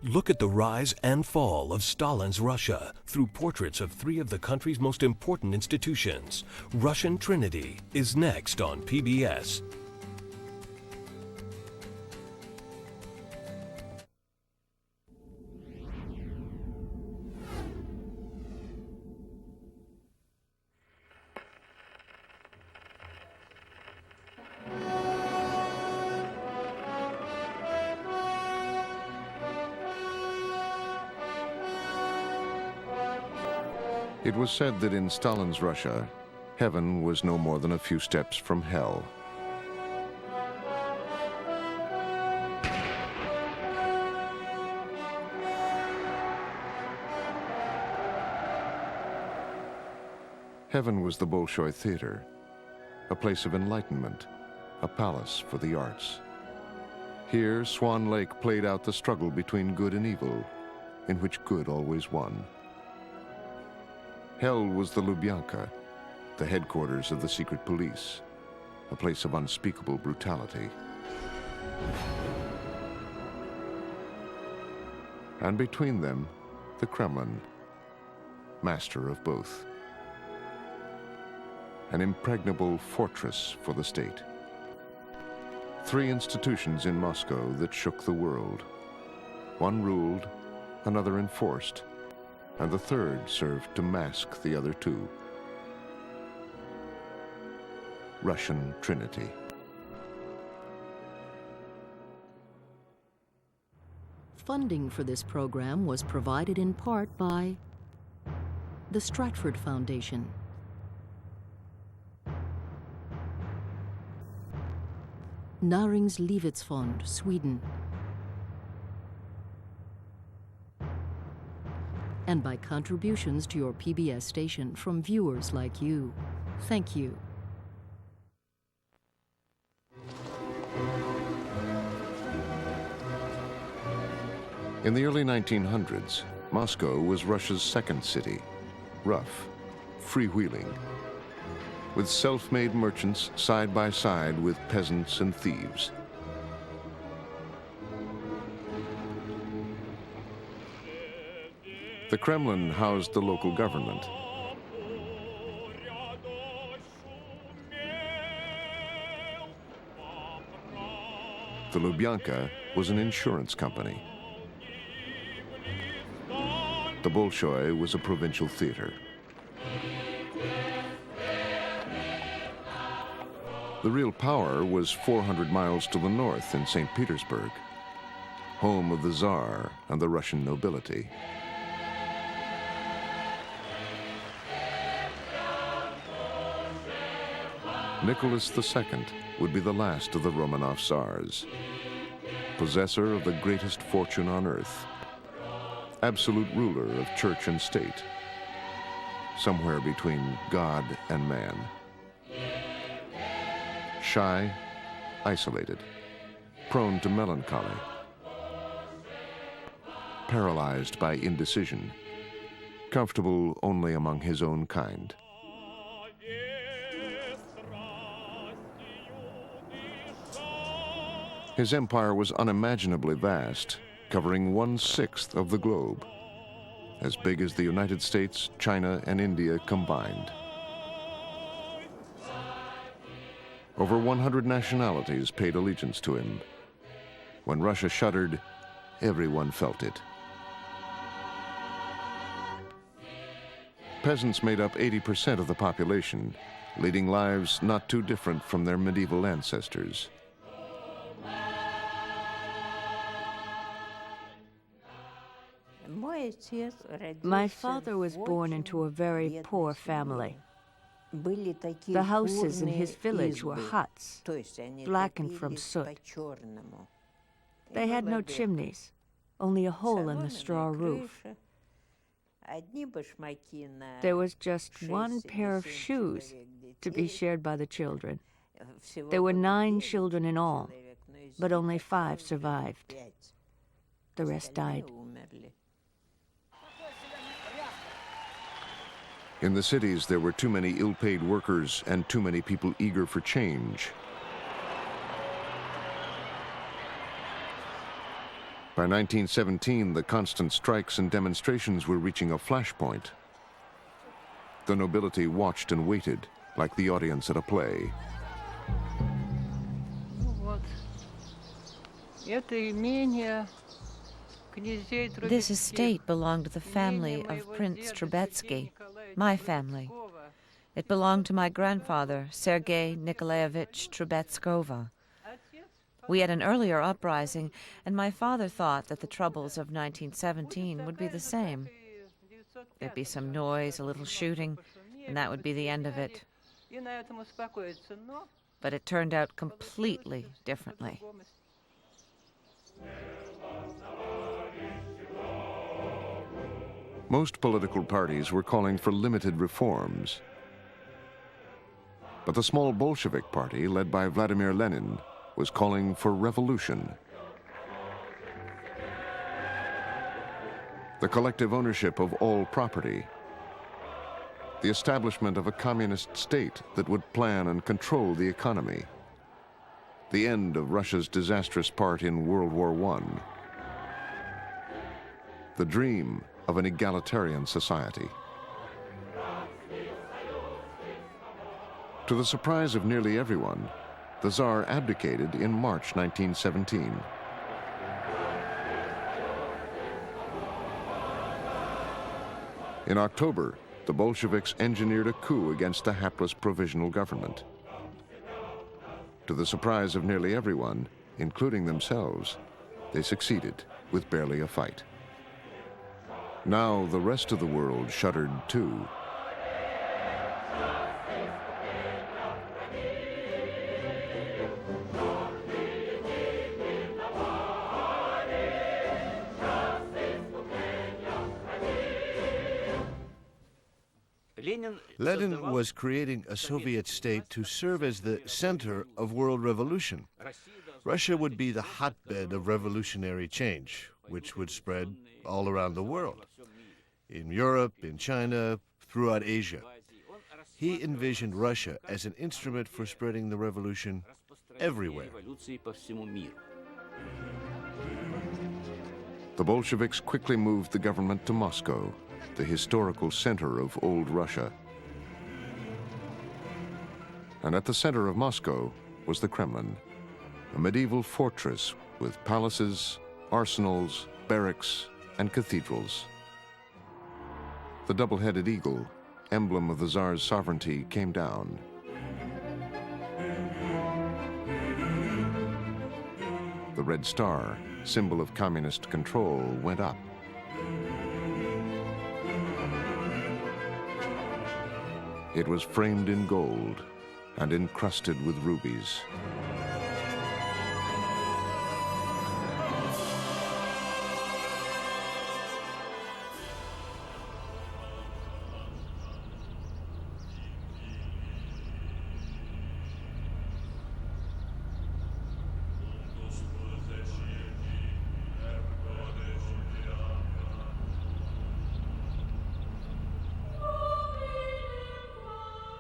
Look at the rise and fall of Stalin's Russia through portraits of three of the country's most important institutions. Russian Trinity is next on PBS. It was said that in Stalin's Russia, heaven was no more than a few steps from hell. Heaven was the Bolshoi Theater, a place of enlightenment, a palace for the arts. Here, Swan Lake played out the struggle between good and evil, in which good always won. Hell was the Lubyanka, the headquarters of the secret police, a place of unspeakable brutality. And between them, the Kremlin, master of both. An impregnable fortress for the state. Three institutions in Moscow that shook the world. One ruled, another enforced, and the third served to mask the other two. Russian Trinity. Funding for this program was provided in part by the Stratford Foundation, Näringslivsfond, Sweden, and by contributions to your PBS station from viewers like you. Thank you. In the early 1900s, Moscow was Russia's second city, rough, freewheeling, with self-made merchants side by side with peasants and thieves. The Kremlin housed the local government. The Lubyanka was an insurance company. The Bolshoi was a provincial theater. The real power was 400 miles to the north in St. Petersburg, home of the Tsar and the Russian nobility. Nicholas II would be the last of the Romanov Tsars, possessor of the greatest fortune on earth, absolute ruler of church and state, somewhere between God and man. Shy, isolated, prone to melancholy, paralyzed by indecision, comfortable only among his own kind. His empire was unimaginably vast, covering 1/6 of the globe, as big as the United States, China, and India combined. Over 100 nationalities paid allegiance to him. When Russia shuddered, everyone felt it. Peasants made up 80% of the population, leading lives not too different from their medieval ancestors. My father was born into a very poor family. The houses in his village were huts, blackened from soot. They had no chimneys, only a hole in the straw roof. There was just one pair of shoes to be shared by the children. There were 9 children in all, but only 5 survived. The rest died. In the cities, there were too many ill-paid workers and too many people eager for change. By 1917, the constant strikes and demonstrations were reaching a flashpoint. The nobility watched and waited, like the audience at a play. This estate belonged to the family of Prince Trubetsky, my family. It belonged to my grandfather, Sergei Nikolaevich Trubetskova. We had an earlier uprising, and my father thought that the troubles of 1917 would be the same. There'd be some noise, a little shooting, and that would be the end of it. But it turned out completely differently. Most political parties were calling for limited reforms. But the small Bolshevik party, led by Vladimir Lenin, was calling for revolution. The collective ownership of all property. The establishment of a communist state that would plan and control the economy. The end of Russia's disastrous part in World War I. The dream of an egalitarian society. To the surprise of nearly everyone, the Tsar abdicated in March 1917. In October, the Bolsheviks engineered a coup against the hapless provisional government. To the surprise of nearly everyone, including themselves, they succeeded with barely a fight. Now the rest of the world shuddered too. Lenin was creating a Soviet state to serve as the center of world revolution. Russia would be the hotbed of revolutionary change, which would spread all around the world, in Europe, in China, throughout Asia. He envisioned Russia as an instrument for spreading the revolution everywhere. The Bolsheviks quickly moved the government to Moscow, the historical center of old Russia. And at the center of Moscow was the Kremlin, a medieval fortress with palaces, arsenals, barracks, and cathedrals. The double-headed eagle, emblem of the Tsar's sovereignty, came down. The red star, symbol of communist control, went up. It was framed in gold and encrusted with rubies.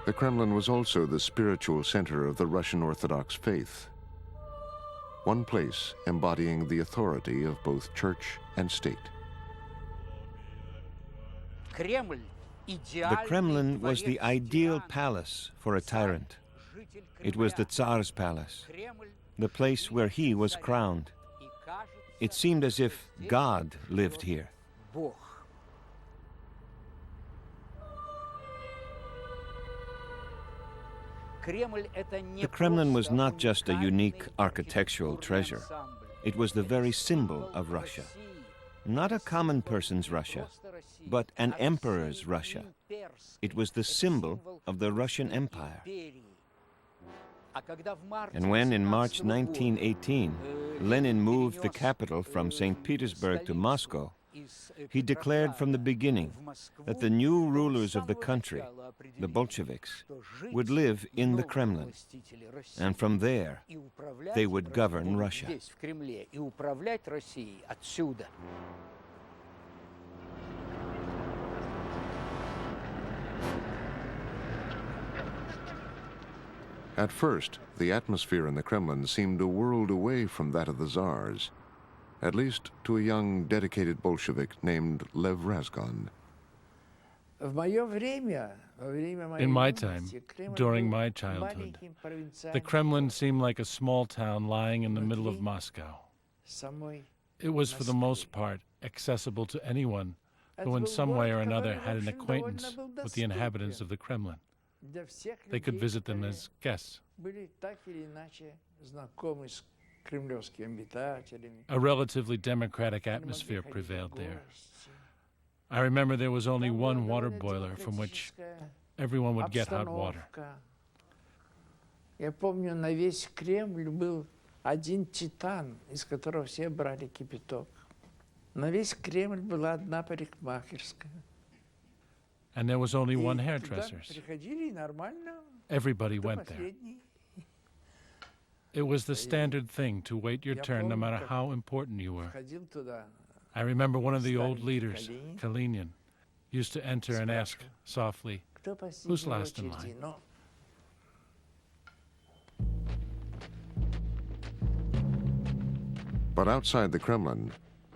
The Kremlin was also the spiritual center of the Russian Orthodox faith, one place embodying the authority of both church and state. The Kremlin was the ideal palace for a tyrant. It was the Tsar's palace, the place where he was crowned. It seemed as if God lived here. The Kremlin was not just a unique architectural treasure. It was the very symbol of Russia. Not a common person's Russia, but an emperor's Russia. It was the symbol of the Russian Empire. And when, in March 1918, Lenin moved the capital from St. Petersburg to Moscow, he declared from the beginning that the new rulers of the country, the Bolsheviks, would live in the Kremlin, and from there they would govern Russia. At first, the atmosphere in the Kremlin seemed a world away from that of the Tsars. at least to a young, dedicated Bolshevik named Lev Razgon. In my time, during my childhood, the Kremlin seemed like a small town lying in the middle of Moscow. It was, for the most part, accessible to anyone who in some way or another had an acquaintance with the inhabitants of the Kremlin. They could visit them as guests. A relatively democratic atmosphere prevailed there. I remember there was only one water boiler from which everyone would get hot water. Я помню, на весь Кремль был один титан, из которого все брали кипяток. На весь Кремль была одна парикмахерская. And there was only one hairdresser. Everybody went there. It was the standard thing to wait your turn no matter how important you were. I remember one of the old leaders, Kalinin, used to enter and ask softly, "Who's last in line?" But outside the Kremlin,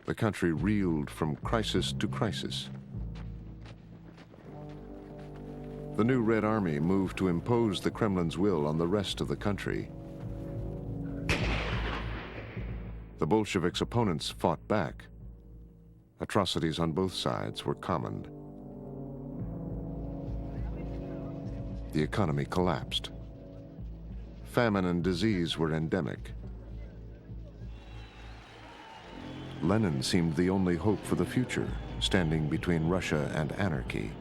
the country reeled from crisis to crisis. The new Red Army moved to impose the Kremlin's will on the rest of the country. The Bolsheviks' opponents fought back. Atrocities on both sides were common. The economy collapsed. Famine and disease were endemic. Lenin seemed the only hope for the future, standing between Russia and anarchy.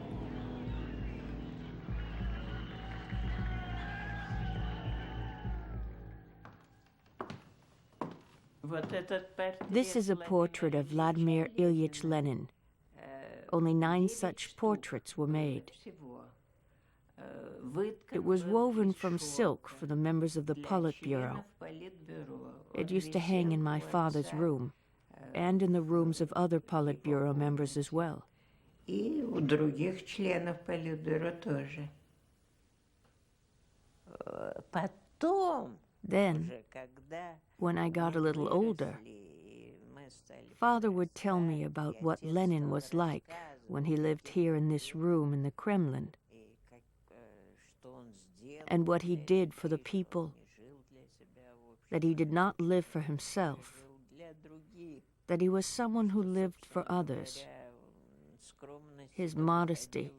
This is a portrait of Vladimir Ilyich Lenin. Only 9 such portraits were made. It was woven from silk for the members of the Politburo. It used to hang in my father's room, and in the rooms of other Politburo members as well. Then, when I got a little older, Father would tell me about what Lenin was like when he lived here in this room in the Kremlin, and what he did for the people, that he did not live for himself, that he was someone who lived for others. His modesty,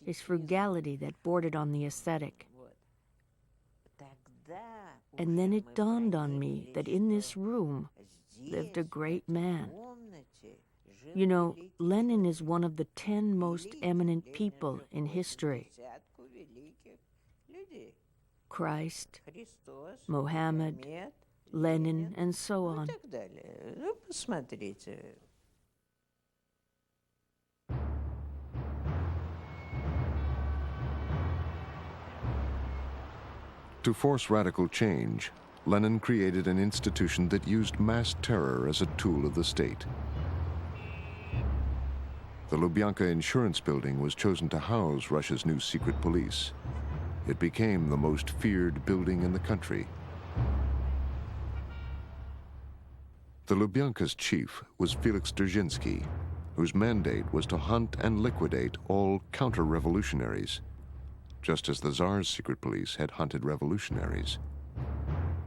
his frugality that bordered on the ascetic. And then it dawned on me that in this room lived a great man. You know, Lenin is one of the 10 most eminent people in history. Christ, Mohammed, Lenin, and so on. To force radical change, Lenin created an institution that used mass terror as a tool of the state. The Lubyanka Insurance Building was chosen to house Russia's new secret police. It became the most feared building in the country. The Lubyanka's chief was Felix Dzerzhinsky, whose mandate was to hunt and liquidate all counter-revolutionaries, just as the Tsar's secret police had hunted revolutionaries.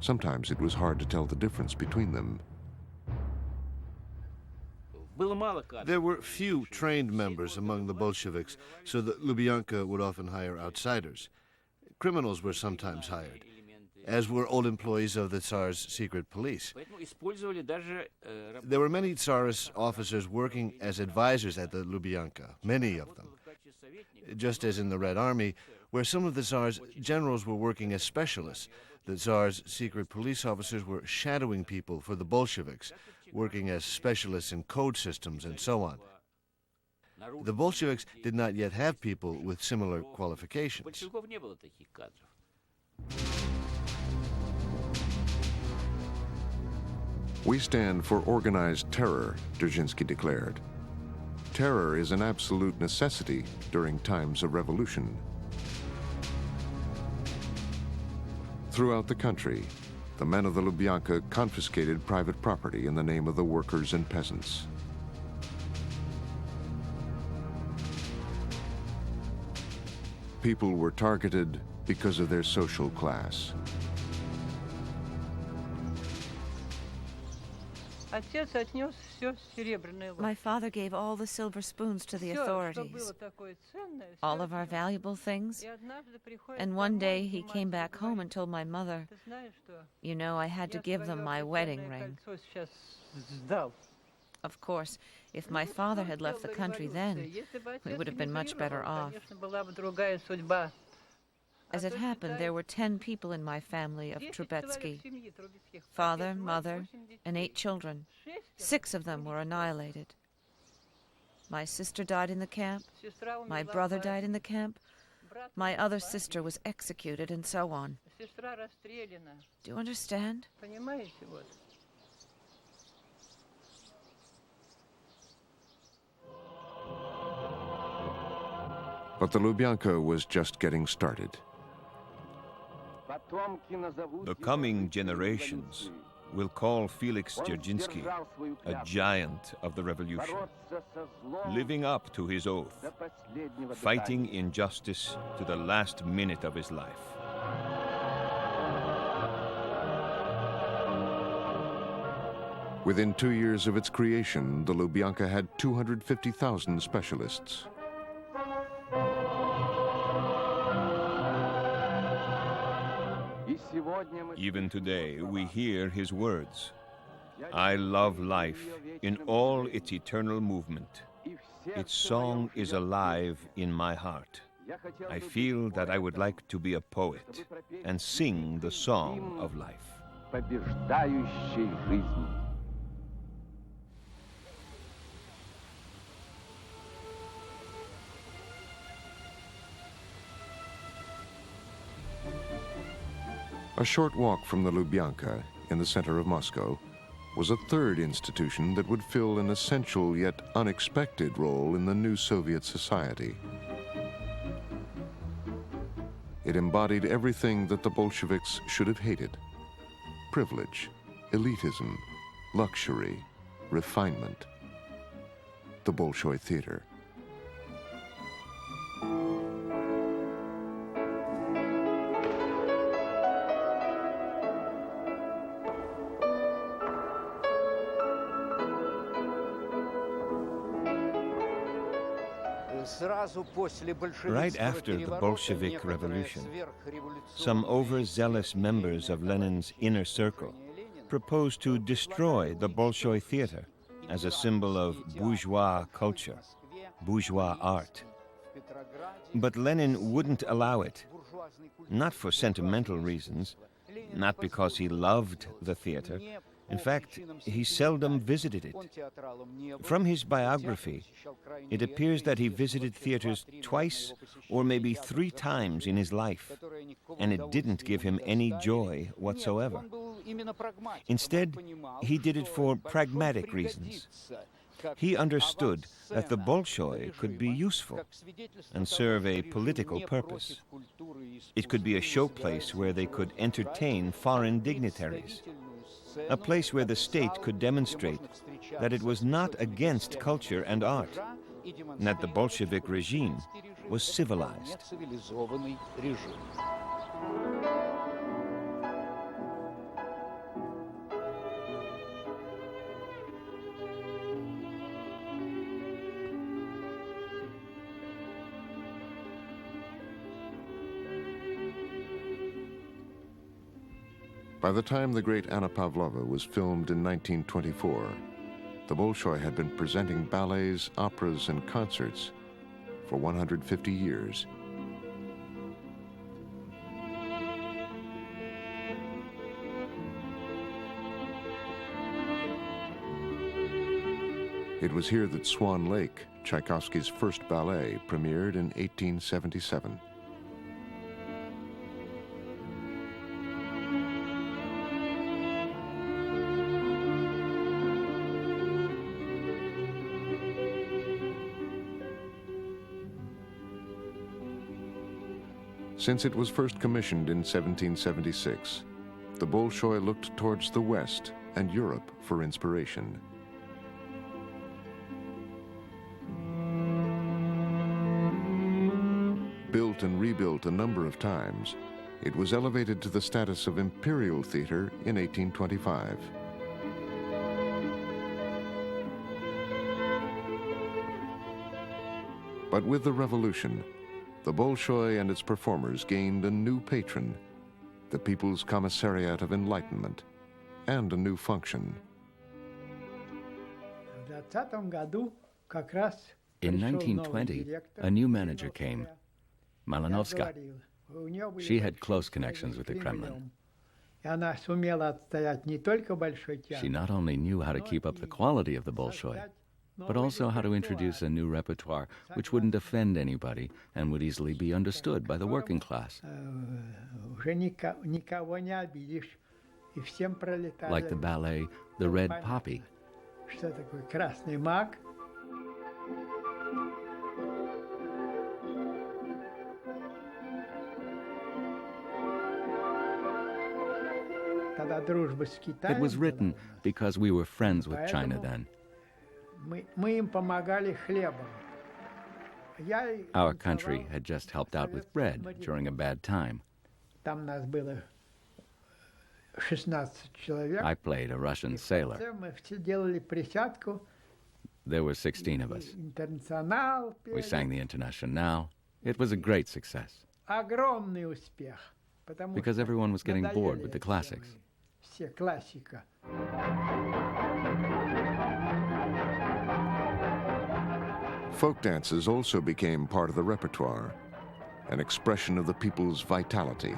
Sometimes it was hard to tell the difference between them. There were few trained members among the Bolsheviks, so that Lubyanka would often hire outsiders. Criminals were sometimes hired, as were old employees of the Tsar's secret police. There were many Tsarist officers working as advisors at the Lubyanka, many of them. Just as in the Red Army, where some of the Tsar's generals were working as specialists, the Tsar's secret police officers were shadowing people for the Bolsheviks, working as specialists in code systems and so on. The Bolsheviks did not yet have people with similar qualifications. We stand for organized terror, Dzerzhinsky declared. Terror is an absolute necessity during times of revolution. Throughout the country, the men of the Lubyanka confiscated private property in the name of the workers and peasants. People were targeted because of their social class. My father gave all the silver spoons to the authorities, all of our valuable things, and one day he came back home and told my mother, "You know, I had to give them my wedding ring." Of course, if my father had left the country then, we would have been much better off. As it happened, there were 10 people in my family of Trubetsky. Father, mother, and 8 children. 6 of them were annihilated. My sister died in the camp, my brother died in the camp, my other sister was executed, and so on. Do you understand? But the Lubyanka was just getting started. The coming generations will call Felix Dzerzhinsky a giant of the revolution, living up to his oath, fighting injustice to the last minute of his life. Within 2 years of its creation, the Lubyanka had 250,000 specialists. Even today, we hear his words. I love life in all its eternal movement. Its song is alive in my heart. I feel that I would like to be a poet and sing the song of life. A short walk from the Lubyanka, in the center of Moscow, was a third institution that would fill an essential yet unexpected role in the new Soviet society. It embodied everything that the Bolsheviks should have hated: privilege, elitism, luxury, refinement. The Bolshoi Theater. Right after the Bolshevik Revolution, some overzealous members of Lenin's inner circle proposed to destroy the Bolshoi Theater as a symbol of bourgeois culture, bourgeois art. But Lenin wouldn't allow it, not for sentimental reasons, not because he loved the theater. In fact, he seldom visited it. From his biography, it appears that he visited theaters twice or maybe 3 times in his life, and it didn't give him any joy whatsoever. Instead, he did it for pragmatic reasons. He understood that the Bolshoi could be useful and serve a political purpose. It could be a showplace where they could entertain foreign dignitaries, a place where the state could demonstrate that it was not against culture and art, and that the Bolshevik regime was civilized. By the time The Great Anna Pavlova was filmed in 1924, the Bolshoi had been presenting ballets, operas, and concerts for 150 years. It was here that Swan Lake, Tchaikovsky's first ballet, premiered in 1877. Since it was first commissioned in 1776, the Bolshoi looked towards the West and Europe for inspiration. Built and rebuilt a number of times, it was elevated to the status of imperial theater in 1825. But with the revolution, the Bolshoi and its performers gained a new patron, the People's Commissariat of Enlightenment, and a new function. In 1920, a new manager came, Malinovska. She had close connections with the Kremlin. She not only knew how to keep up the quality of the Bolshoi, but also how to introduce a new repertoire which wouldn't offend anybody and would easily be understood by the working class. Like the ballet, The Red Poppy. It was written because we were friends with China then. Our country had just helped out with bread during a bad time. I played a Russian sailor. There were 16 of us. We sang the Internationale. It was a great success. Because everyone was getting bored with the classics. Folk dances also became part of the repertoire, an expression of the people's vitality.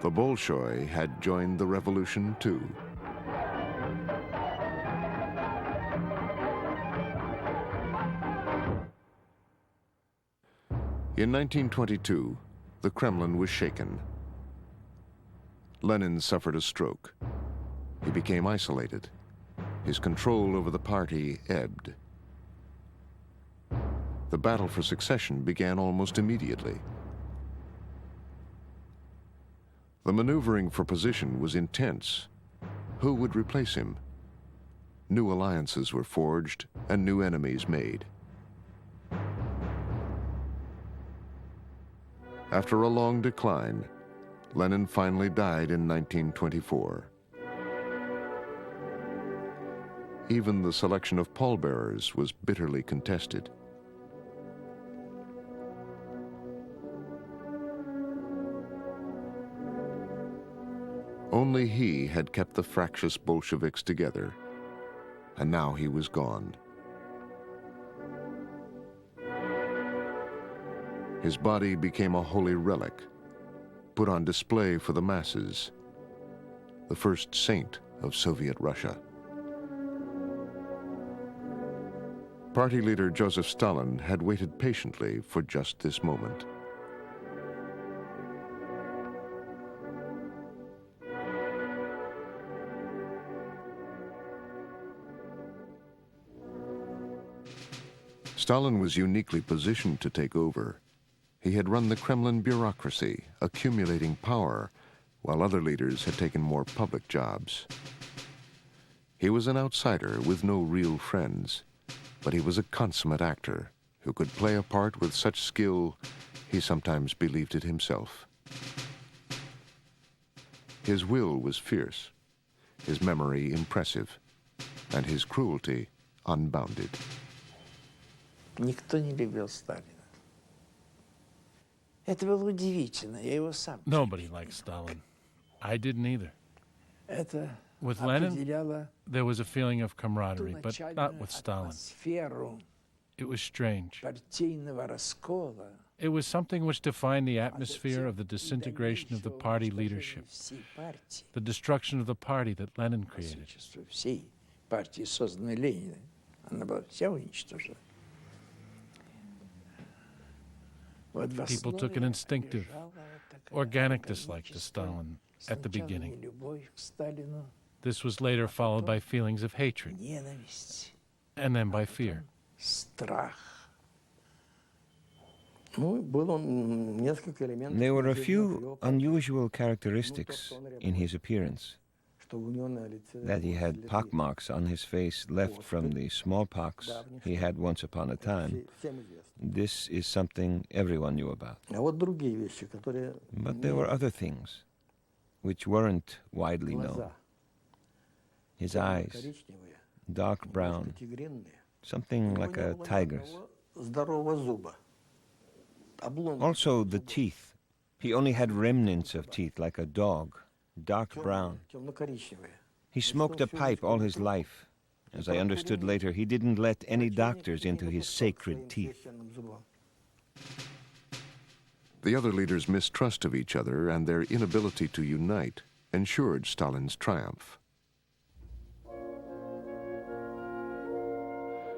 The Bolshoi had joined the revolution too. In 1922, the Kremlin was shaken. Lenin suffered a stroke. He became isolated. His control over the party ebbed. The battle for succession began almost immediately. The maneuvering for position was intense. Who would replace him? New alliances were forged and new enemies made. After a long decline, Lenin finally died in 1924. Even the selection of pallbearers was bitterly contested. Only he had kept the fractious Bolsheviks together, and now he was gone. His body became a holy relic, put on display for the masses, the first saint of Soviet Russia. Party leader Joseph Stalin had waited patiently for just this moment. Stalin was uniquely positioned to take over. He had run the Kremlin bureaucracy, accumulating power, while other leaders had taken more public jobs. He was an outsider with no real friends, but he was a consummate actor who could play a part with such skill he sometimes believed it himself. His will was fierce, his memory impressive, and his cruelty unbounded. Никто не любил Сталина. Это было удивительно. Я его сам. Nobody liked Stalin. I didn't either. Это With Lenin, there was a feeling of camaraderie, but not with Stalin. It was strange. It was something which defined the atmosphere of the disintegration of the party leadership, the destruction of the party that Lenin created. People took an instinctive, organic dislike to Stalin at the beginning. This was later followed by feelings of hatred, and then by fear. There were a few unusual characteristics in his appearance. That he had pockmarks on his face left from the smallpox he had once upon a time. This is something everyone knew about. But there were other things which weren't widely known. His eyes, dark brown, something like a tiger's. Also the teeth. He only had remnants of teeth like a dog, dark brown. He smoked a pipe all his life. As I understood later, he didn't let any doctors into his sacred teeth. The other leaders' mistrust of each other and their inability to unite ensured Stalin's triumph.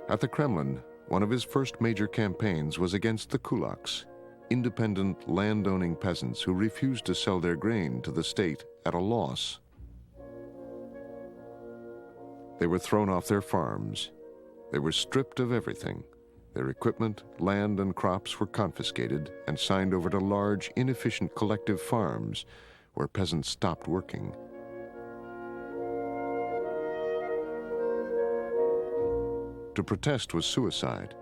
At the Kremlin, one of his first major campaigns was against the kulaks, independent land-owning peasants who refused to sell their grain to the state at a loss. They were thrown off their farms. They were stripped of everything. Their equipment, land, and crops were confiscated and signed over to large, inefficient collective farms where peasants stopped working. To protest was suicide.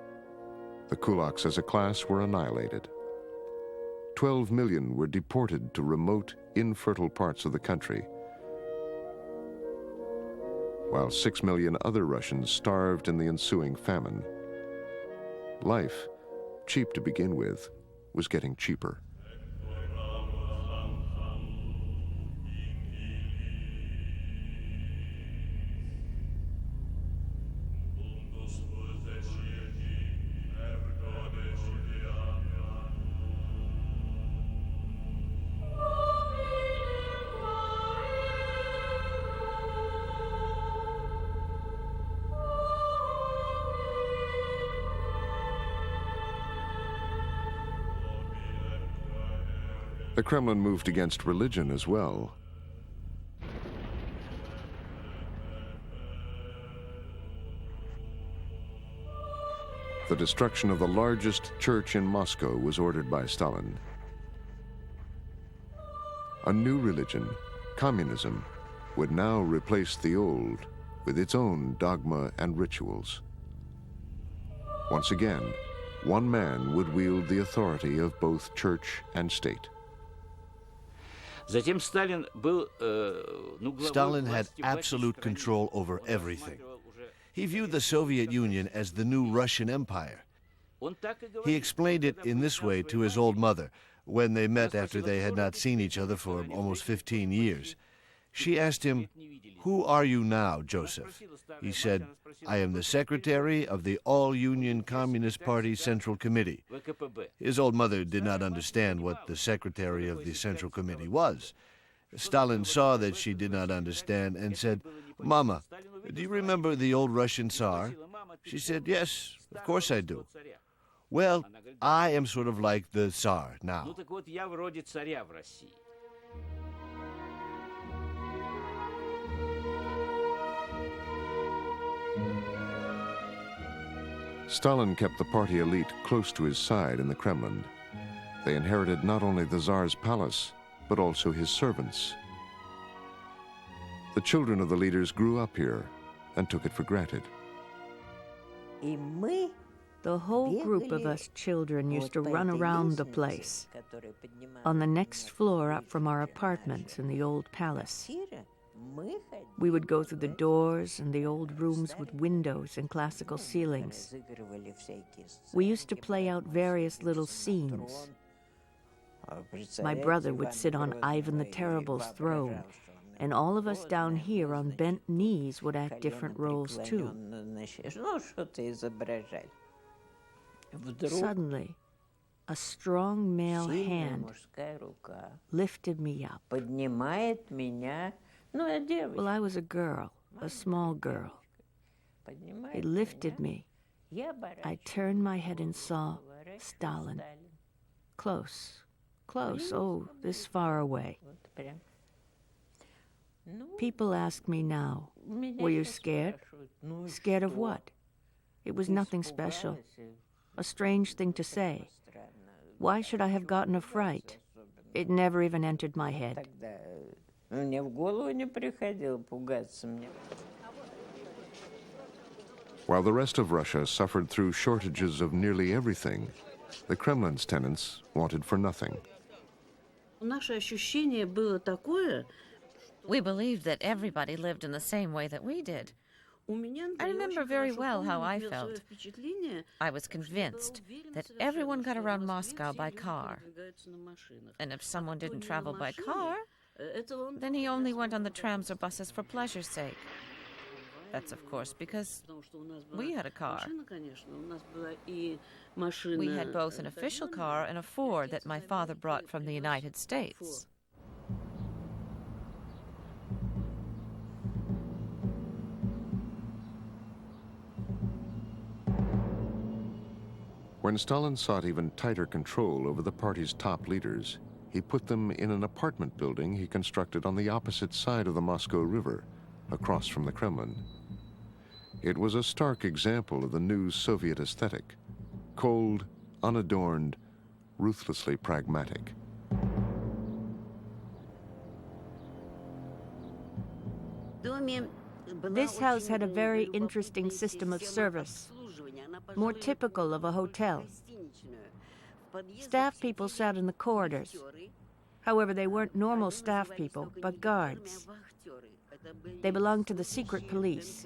The kulaks as a class were annihilated. 12 million were deported to remote, infertile parts of the country, while 6 million other Russians starved in the ensuing famine. Life, cheap to begin with, was getting cheaper. The Kremlin moved against religion as well. The destruction of the largest church in Moscow was ordered by Stalin. A new religion, communism, would now replace the old with its own dogma and rituals. Once again, one man would wield the authority of both church and state. Stalin had absolute control over everything. He viewed the Soviet Union as the new Russian Empire. He explained it in this way to his old mother when they met after they had not seen each other for almost 15 years. She asked him, "Who are you now, Joseph?" He said, "I am the secretary of the All-Union Communist Party Central Committee." His old mother did not understand what the secretary of the Central Committee was. Stalin saw that she did not understand and said, "Mama, do you remember the old Russian Tsar?" She said, "Yes, of course I do." "Well, I am sort of like the Tsar now." Stalin kept the party elite close to his side in the Kremlin. They inherited not only the Tsar's palace, but also his servants. The children of the leaders grew up here and took it for granted. The whole group of us children used to run around the place, on the next floor up from our apartments in the old palace. We would go through the doors and the old rooms with windows and classical ceilings. We used to play out various little scenes. My brother would sit on Ivan the Terrible's throne, and all of us down here on bent knees would act different roles too. Suddenly, a strong male hand lifted me up. Well, I was a girl, a small girl. He lifted me. I turned my head and saw Stalin. Close, close, oh, this far away. People ask me now, were you scared? Scared of what? It was nothing special. A strange thing to say. Why should I have gotten a fright? It never even entered my head. While the rest of Russia suffered through shortages of nearly everything, the Kremlin's tenants wanted for nothing. We believed that everybody lived in the same way that we did. I remember very well how I felt. I was convinced that everyone got around Moscow by car. And if someone didn't travel by car, then he only went on the trams or buses for pleasure's sake. That's, of course, because we had a car. We had both an official car and a Ford that my father brought from the United States. When Stalin sought even tighter control over the party's top leaders, he put them in an apartment building he constructed on the opposite side of the Moscow River, across from the Kremlin. It was a stark example of the new Soviet aesthetic: cold, unadorned, ruthlessly pragmatic. This house had a very interesting system of service, more typical of a hotel. Staff people sat in the corridors. However, they weren't normal staff people, but guards. They belonged to the secret police.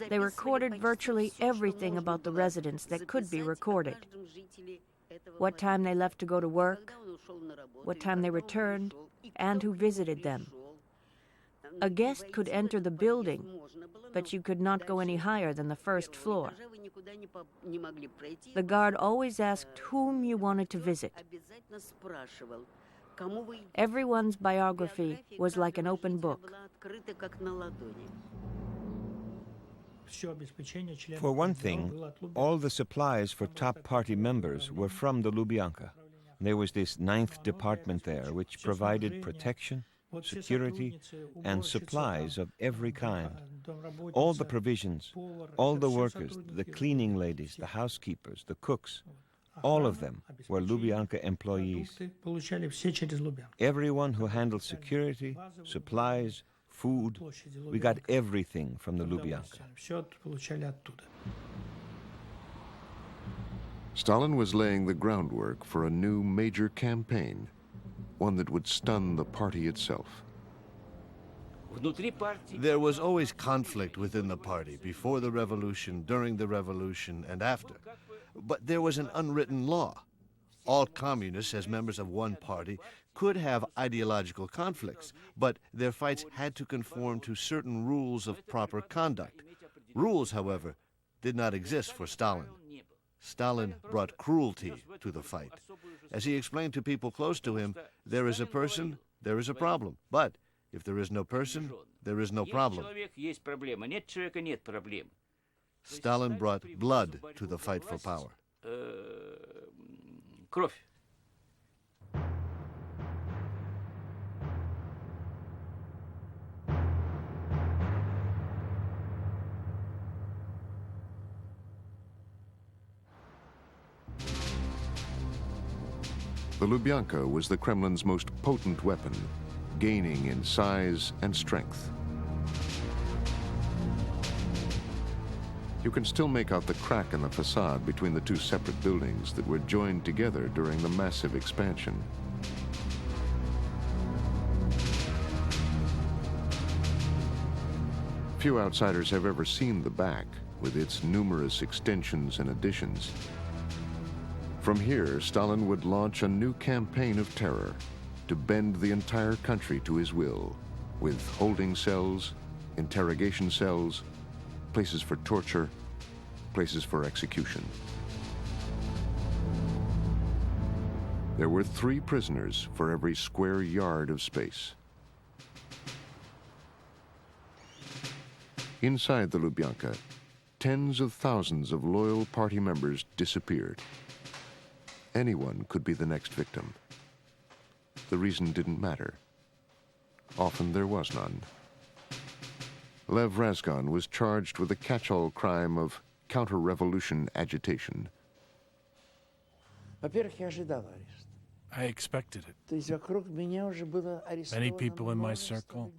They recorded virtually everything about the residents that could be recorded. What time they left to go to work, what time they returned, and who visited them. A guest could enter the building, but you could not go any higher than the first floor. The guard always asked whom you wanted to visit. Everyone's biography was like an open book. For one thing, all the supplies for top party members were from the Lubyanka. There was this 9th department there, which provided protection, security, and supplies of every kind. All the provisions, all the workers, the cleaning ladies, the housekeepers, the cooks, all of them were Lubyanka employees. Everyone who handled security, supplies, food, we got everything from the Lubyanka. Stalin was laying the groundwork for a new major campaign, one that would stun the party itself. There was always conflict within the party, before the revolution, during the revolution, and after. But there was an unwritten law. All communists, as members of one party, could have ideological conflicts, but their fights had to conform to certain rules of proper conduct. Rules, however, did not exist for Stalin. Stalin brought cruelty to the fight. As he explained to people close to him, there is a person, there is a problem. But if there is no person, there is no problem. Stalin brought blood to the fight for power. The Lubyanka was the Kremlin's most potent weapon, gaining in size and strength. You can still make out the crack in the facade between the two separate buildings that were joined together during the massive expansion. Few outsiders have ever seen the back, with its numerous extensions and additions. From here, Stalin would launch a new campaign of terror to bend the entire country to his will, with holding cells, interrogation cells, places for torture, places for execution. There were 3 prisoners for every square yard of space. Inside the Lubyanka, tens of thousands of loyal party members disappeared. Anyone could be the next victim. The reason didn't matter. Often there was none. Lev Razgon was charged with the catch-all crime of counter-revolution agitation. I expected it. Many people in my circle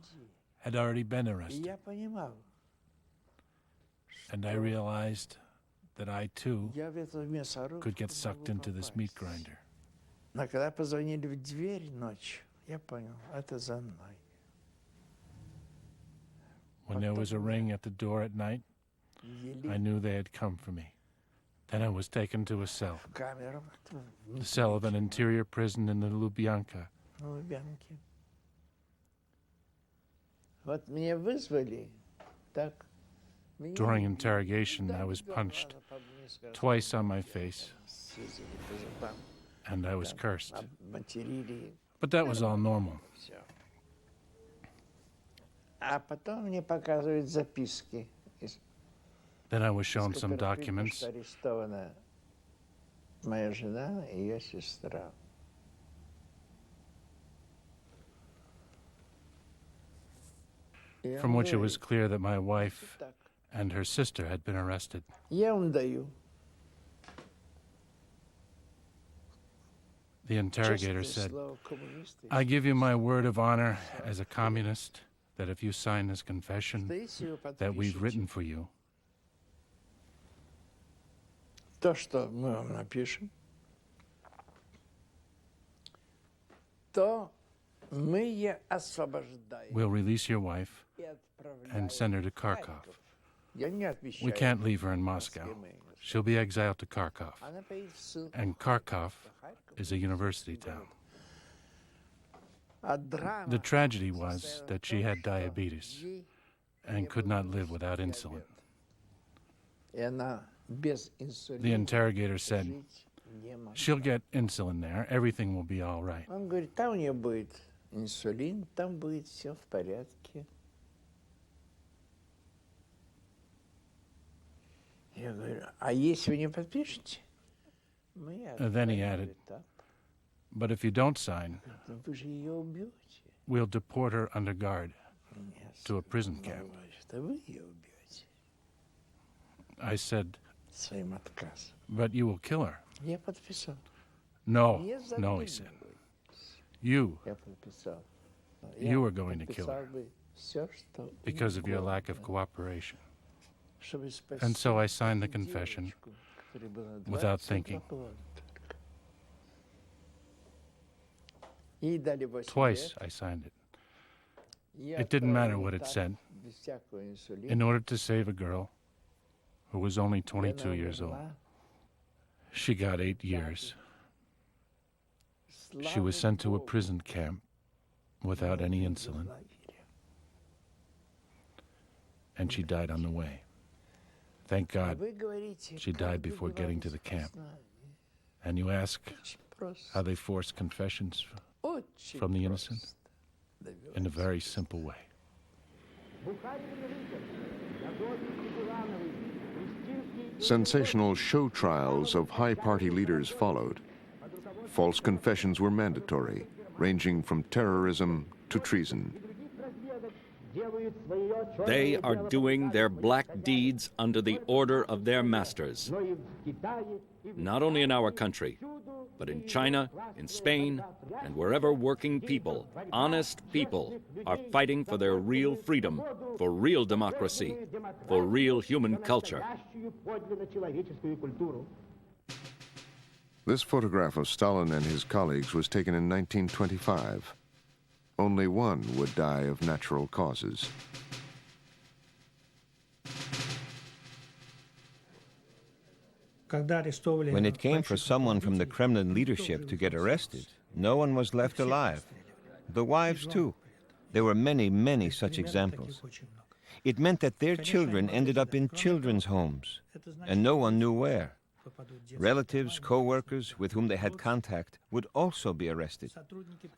had already been arrested. And I realized that I, too, could get sucked into this meat grinder. When there was a ring at the door at night, I knew they had come for me. Then I was taken to a cell. The cell of an interior prison in the Lubyanka. During interrogation, I was punched twice on my face, and I was cursed. But that was all normal. Then I was shown some documents. From which it was clear that my wife and her sister had been arrested. The interrogator said, "I give you my word of honor as a communist that if you sign this confession that we've written for you, we'll release your wife and send her to Kharkov. We can't leave her in Moscow. She'll be exiled to Kharkov. And Kharkov is a university town." The tragedy was that she had diabetes and could not live without insulin. The interrogator said, "She'll get insulin there. Everything will be all right." Then he added, "But if you don't sign, we'll deport her under guard to a prison camp." I said, "But you will kill her." No, he said. You are going to kill her because of your lack of cooperation. And so I signed the confession without thinking. Twice I signed it. It didn't matter what it said. In order to save a girl who was only 22 years old, she got 8 years. She was sent to a prison camp without any insulin, and she died on the way. Thank God she died before getting to the camp. And you ask how they force confessions from the innocent? In a very simple way. Sensational show trials of high party leaders followed. False confessions were mandatory, ranging from terrorism to treason. They are doing their black deeds under the order of their masters. Not only in our country, but in China, in Spain, and wherever working people, honest people, are fighting for their real freedom, for real democracy, for real human culture. This photograph of Stalin and his colleagues was taken in 1925. Only one would die of natural causes. When it came for someone from the Kremlin leadership to get arrested, no one was left alive. The wives, too. There were many, many such examples. It meant that their children ended up in children's homes, and no one knew where. Relatives, co-workers with whom they had contact would also be arrested.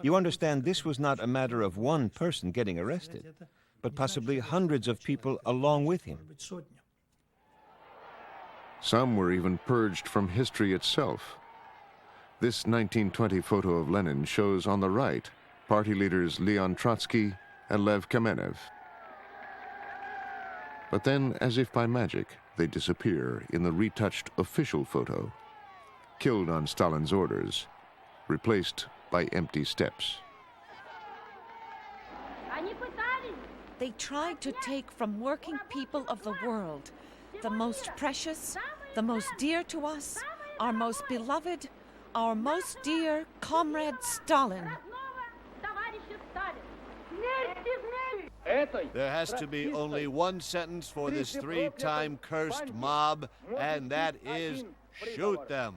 You understand, this was not a matter of one person getting arrested, but possibly hundreds of people along with him. Some were even purged from history itself. This 1920 photo of Lenin shows on the right party leaders Leon Trotsky and Lev Kamenev. But then, as if by magic, they disappear in the retouched official photo. killed on Stalin's orders, replaced by empty steppes. They tried to take from working people of the world the most precious, the most dear to us, our most beloved, our most dear comrade Stalin. There has to be only one sentence for this three-time cursed mob, and that is shoot them.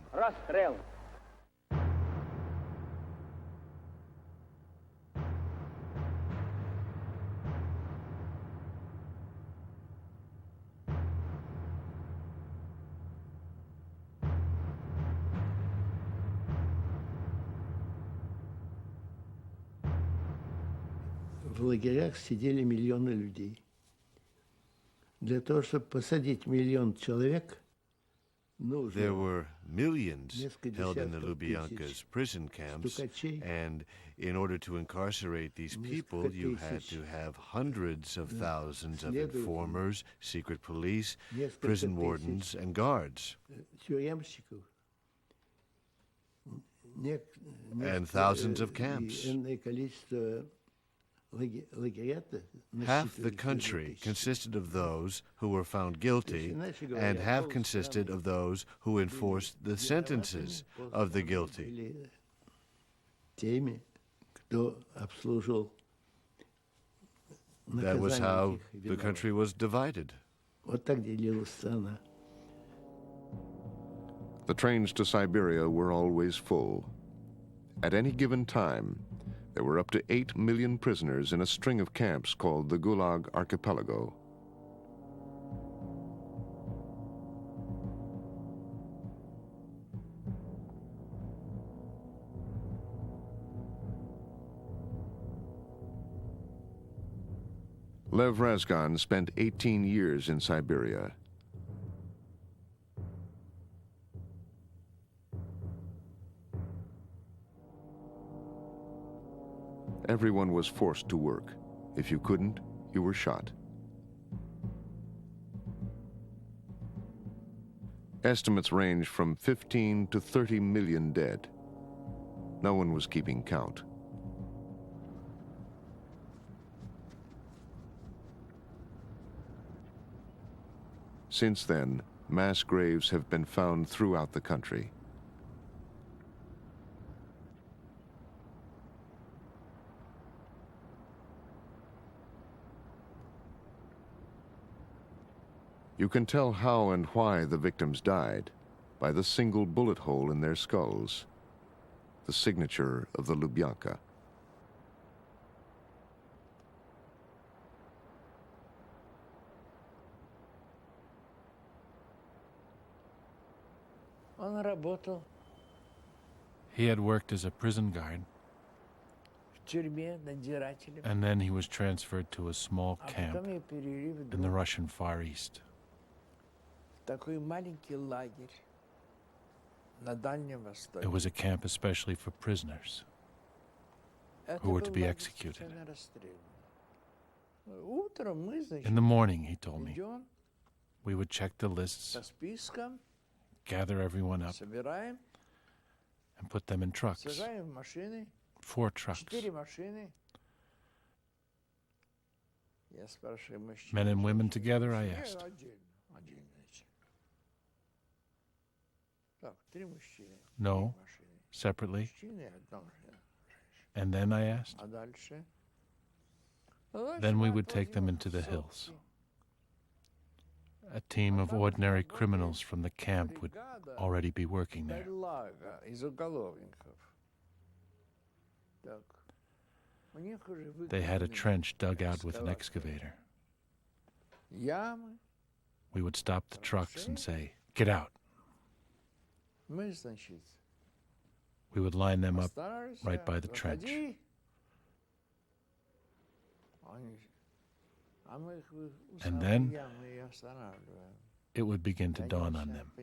В лагерях сидели миллионы людей. Для того, чтобы посадить миллион человек, there were millions held in the Lubyanka's prison camps, and in order to incarcerate these people, you had to have hundreds of thousands of informers, secret police, prison wardens, and guards. And thousands of camps. Half the country consisted of those who were found guilty, and half consisted of those who enforced the sentences of the guilty. That was how the country was divided. The trains to Siberia were always full. At any given time, there were up to 8 million prisoners in a string of camps called the Gulag Archipelago. Lev Razgan spent 18 years in Siberia. Everyone was forced to work. If you couldn't, you were shot. Estimates range from 15 to 30 million dead. No one was keeping count. Since then, mass graves have been found throughout the country. You can tell how and why the victims died by the single bullet hole in their skulls, the signature of the Lubyanka. He had worked as a prison guard, and then he was transferred to a small camp in the Russian Far East. It was a camp especially for prisoners who were to be executed. In the morning, he told me, we would check the lists, gather everyone up, and put them in trucks. 4 trucks. Men and women together, I asked. No, separately. And then I asked. Then we would take them into the hills. A team of ordinary criminals from the camp would already be working there. They had a trench dug out with an excavator. We would stop the trucks and say, "Get out." We would line them up right by the trench. And then it would begin to dawn on them.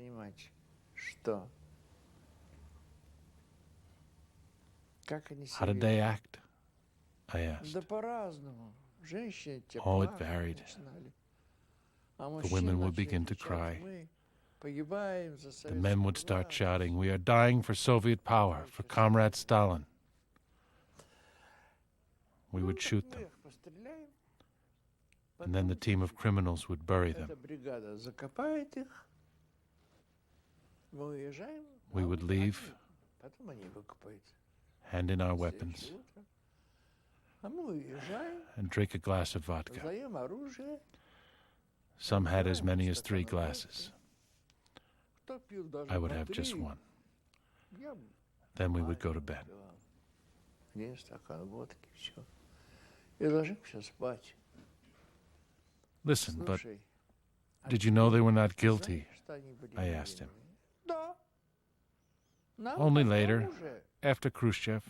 How did they act? I asked. Oh, it varied. The women would begin to cry. The men would start shouting, "We are dying for Soviet power, for Comrade Stalin." We would shoot them. And then the team of criminals would bury them. We would leave, hand in our weapons, and drink a glass of vodka. Some had as many as 3 glasses. I would have just 1. Then we would go to bed. Listen, but did you know they were not guilty? I asked him. Only later, after Khrushchev,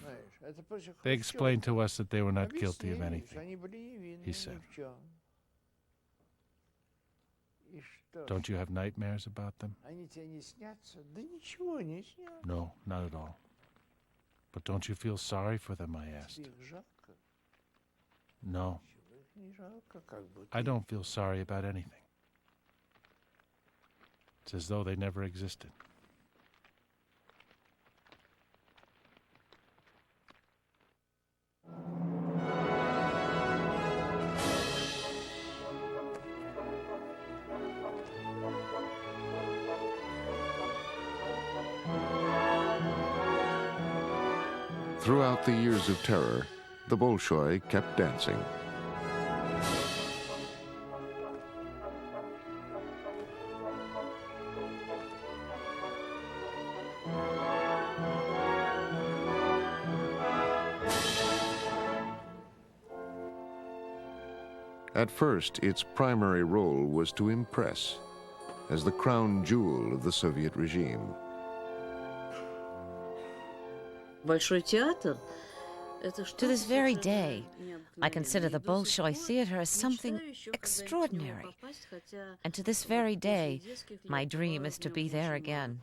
they explained to us that they were not guilty of anything, he said. Don't you have nightmares about them? No, not at all. But don't you feel sorry for them, I asked. No. I don't feel sorry about anything. It's as though they never existed. Throughout the years of terror, the Bolshoi kept dancing. At first, its primary role was to impress, as the crown jewel of the Soviet regime. To this very day, I consider the Bolshoi Theater as something extraordinary. And to this very day, my dream is to be there again.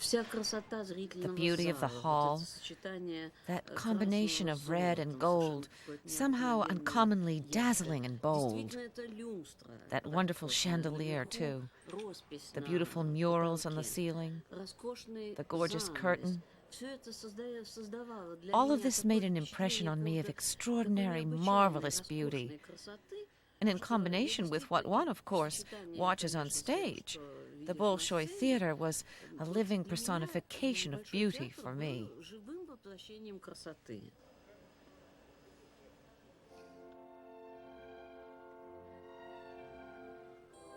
The beauty of the hall, that combination of red and gold, somehow uncommonly dazzling and bold. That wonderful chandelier, too. The beautiful murals on the ceiling, the gorgeous curtain. All of this made an impression on me of extraordinary, marvelous beauty. And in combination with what one, of course, watches on stage, the Bolshoi Theater was a living personification of beauty for me.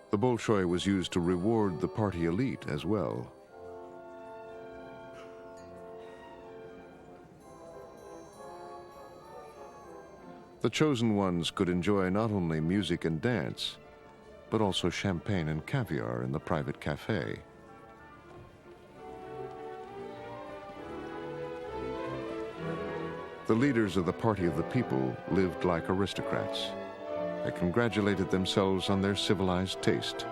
The Bolshoi was used to reward the party elite as well. The chosen ones could enjoy not only music and dance, but also champagne and caviar in the private cafe. The leaders of the Party of the People lived like aristocrats. They congratulated themselves on their civilized taste.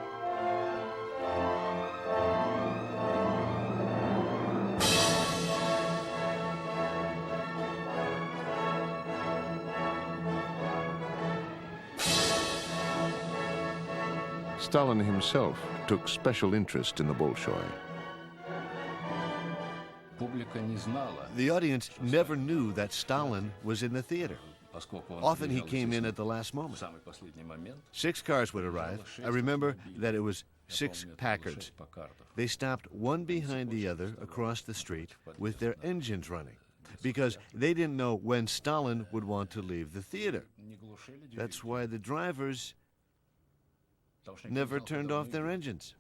Stalin himself took special interest in the Bolshoi. The audience never knew that Stalin was in the theater. Often he came in at the last moment. 6 cars would arrive. I remember that it was 6 Packards. They stopped one behind the other across the street with their engines running, because they didn't know when Stalin would want to leave the theater. That's why the drivers never turned off their engines.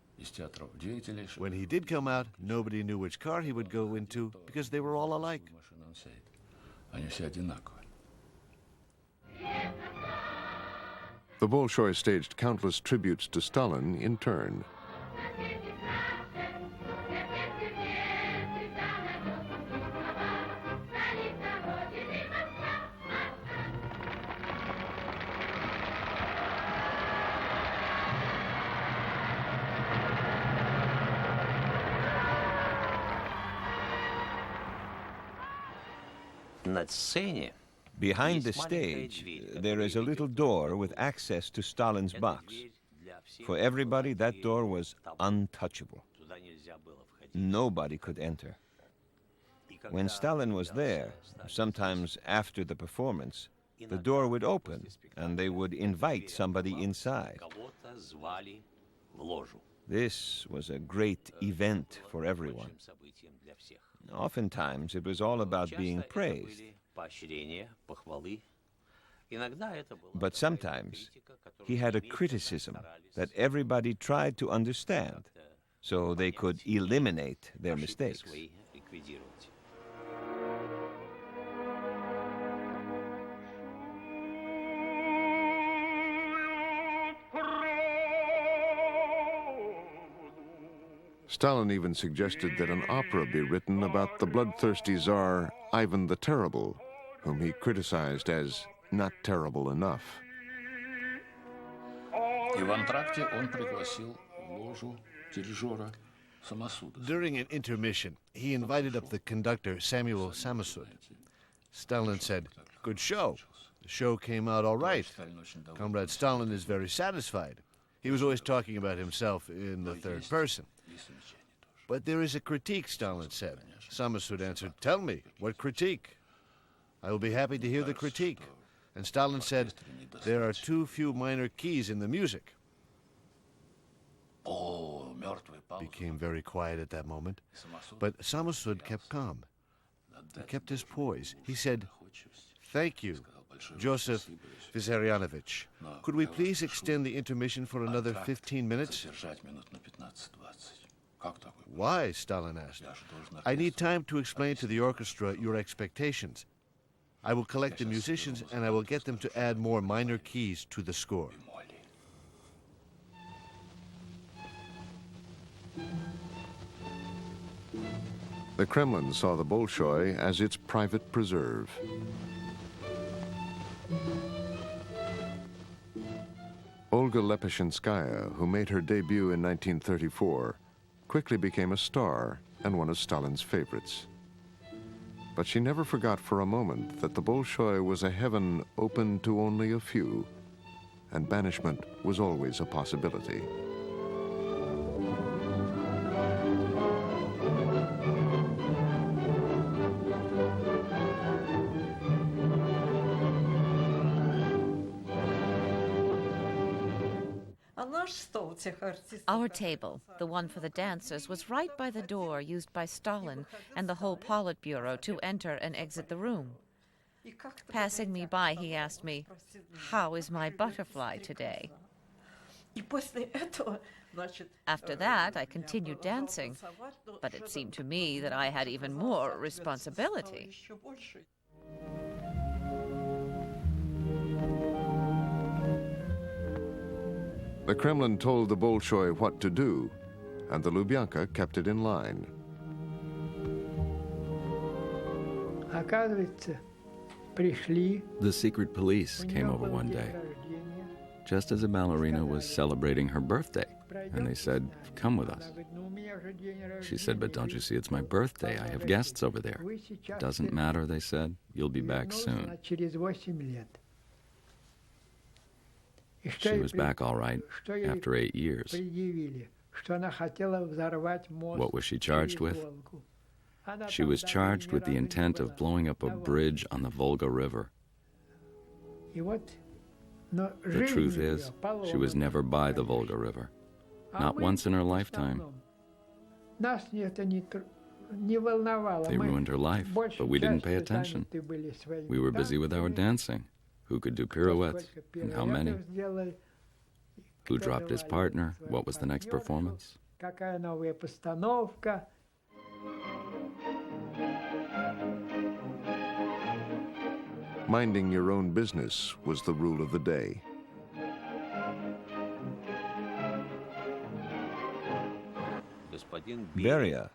When he did come out, nobody knew which car he would go into because they were all alike. The Bolshoi staged countless tributes to Stalin in turn. Behind the stage, there is a little door with access to Stalin's box. For everybody, that door was untouchable. Nobody could enter. When Stalin was there, sometimes after the performance, the door would open and they would invite somebody inside. This was a great event for everyone. Oftentimes, it was all about being praised. But sometimes, he had a criticism that everybody tried to understand so they could eliminate their mistakes. Stalin even suggested that an opera be written about the bloodthirsty Tsar Ivan the Terrible, whom he criticized as not terrible enough. During an intermission, he invited up the conductor Samuel Samasud. Stalin said, "Good show. The show came out all right. Comrade Stalin is very satisfied." He was always talking about himself in the third person. "But there is a critique," Stalin said. Samasud answered, "Tell me, what critique?" "I will be happy to hear the critique." And Stalin said, "There are too few minor keys in the music." Became very quiet at that moment. But Samasud kept calm. He kept his poise. He said, "Thank you, Joseph Vissarionovich. Could we please extend the intermission for another 15 minutes? "Why?" Stalin asked. "I need time to explain to the orchestra your expectations. I will collect the musicians and I will get them to add more minor keys to the score." The Kremlin saw the Bolshoi as its private preserve. Olga Lepeshinskaya, who made her debut in 1934, quickly became a star and one of Stalin's favorites. But she never forgot for a moment that the Bolshoi was a heaven open to only a few, and banishment was always a possibility. Our table, the one for the dancers, was right by the door used by Stalin and the whole Politburo to enter and exit the room. Passing me by, he asked me, "How is my butterfly today?" After that, I continued dancing, but it seemed to me that I had even more responsibility. The Kremlin told the Bolshoi what to do, and the Lubyanka kept it in line. The secret police came over one day, just as a ballerina was celebrating her birthday, and they said, "Come with us." She said, "But don't you see it's my birthday? I have guests over there." "Doesn't matter," they said. "You'll be back soon." She was back all right after 8 years. What was she charged with? She was charged with the intent of blowing up a bridge on the Volga River. The truth is, she was never by the Volga River. Not once in her lifetime. They ruined her life, but we didn't pay attention. We were busy with our dancing. Who could do pirouettes, and how many? Who dropped his partner? What was the next performance? Minding your own business was the rule of the day. Beria,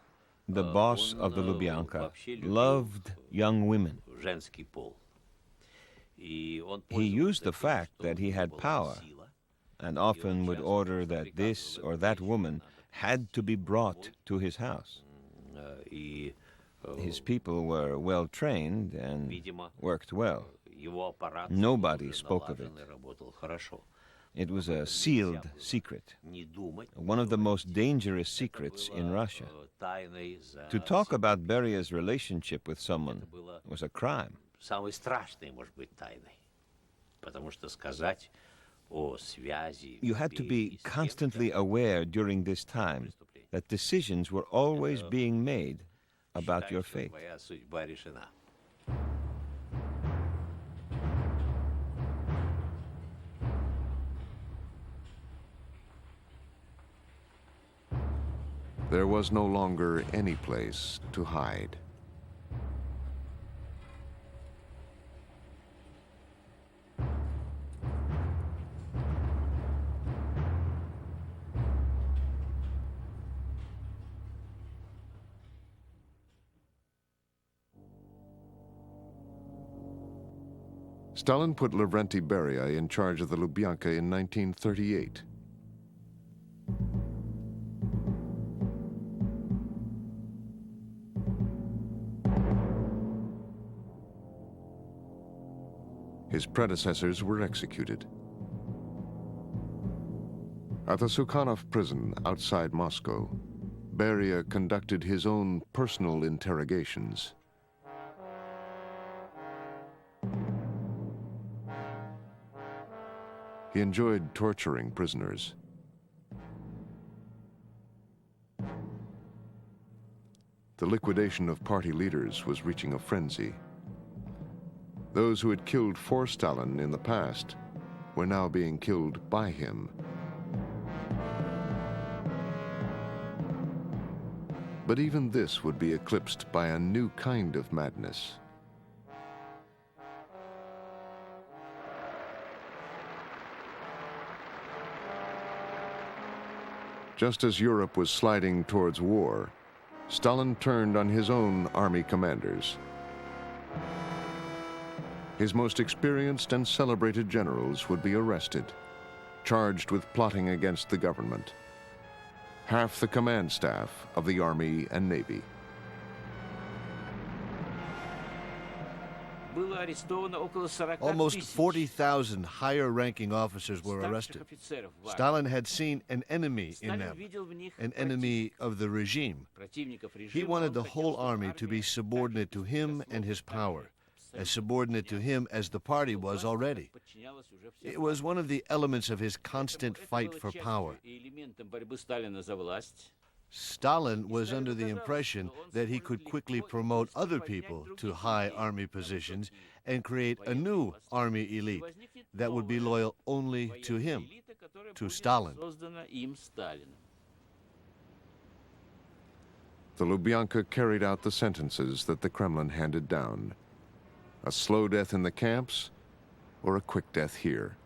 the boss of the Lubyanka, loved young women. He used the fact that he had power and often would order that this or that woman had to be brought to his house. His people were well trained and worked well. Nobody spoke of it. It was a sealed secret, one of the most dangerous secrets in Russia. To talk about Beria's relationship with someone was a crime. You had to be constantly aware during this time that decisions were always being made about your fate. There was no longer any place to hide. Stalin put Lavrenti Beria in charge of the Lubyanka in 1938. His predecessors were executed. At the Sukhanov prison outside Moscow, Beria conducted his own personal interrogations. He enjoyed torturing prisoners. The liquidation of party leaders was reaching a frenzy. Those who had killed for Stalin in the past were now being killed by him. But even this would be eclipsed by a new kind of madness. Just as Europe was sliding towards war, Stalin turned on his own army commanders. His most experienced and celebrated generals would be arrested, charged with plotting against the government. Half the command staff of the Army and Navy. Almost 40,000 higher-ranking officers were arrested. Stalin had seen an enemy in them, an enemy of the regime. He wanted the whole army to be subordinate to him and his power, as subordinate to him as the party was already. It was one of the elements of his constant fight for power. Stalin was under the impression that he could quickly promote other people to high army positions and create a new army elite that would be loyal only to him, to Stalin. The Lubyanka carried out the sentences that the Kremlin handed down. A slow death in the camps, or a quick death here.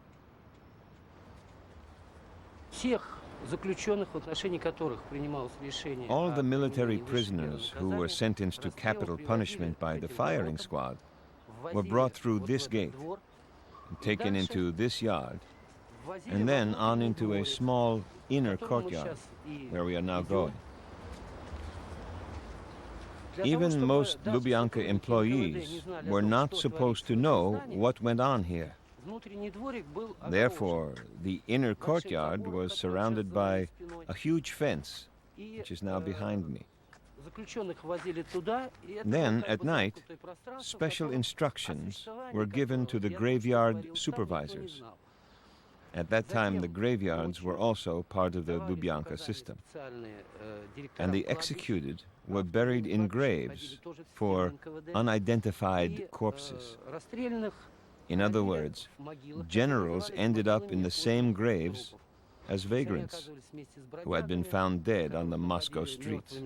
All the military prisoners who were sentenced to capital punishment by the firing squad were brought through this gate, taken into this yard, and then on into a small inner courtyard, where we are now going. Even most Lubyanka employees were not supposed to know what went on here. Therefore, the inner courtyard was surrounded by a huge fence, which is now behind me. Then, at night, special instructions were given to the graveyard supervisors. At that time, the graveyards were also part of the Lubyanka system. And the executed were buried in graves for unidentified corpses. In other words, generals ended up in the same graves as vagrants who had been found dead on the Moscow streets.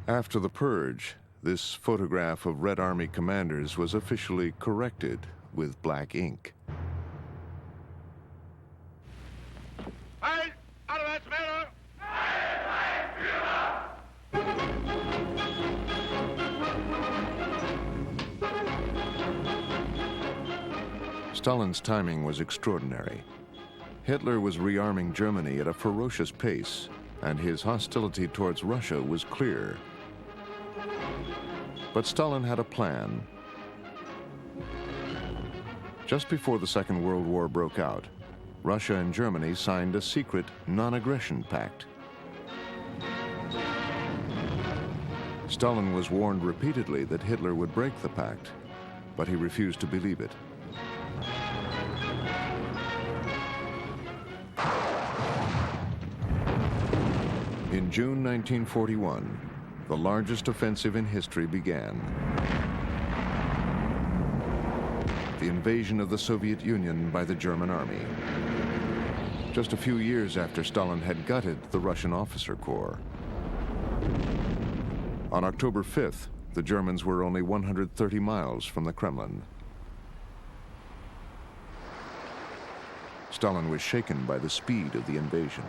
After the purge, this photograph of Red Army commanders was officially corrected with black ink. Stalin's timing was extraordinary. Hitler was rearming Germany at a ferocious pace, and his hostility towards Russia was clear. But Stalin had a plan. Just before the Second World War broke out, Russia and Germany signed a secret non-aggression pact. Stalin was warned repeatedly that Hitler would break the pact, but he refused to believe it. In June 1941, the largest offensive in history began. The invasion of the Soviet Union by the German army. Just a few years after Stalin had gutted the Russian officer corps. On October 5th, the Germans were only 130 miles from the Kremlin. Stalin was shaken by the speed of the invasion.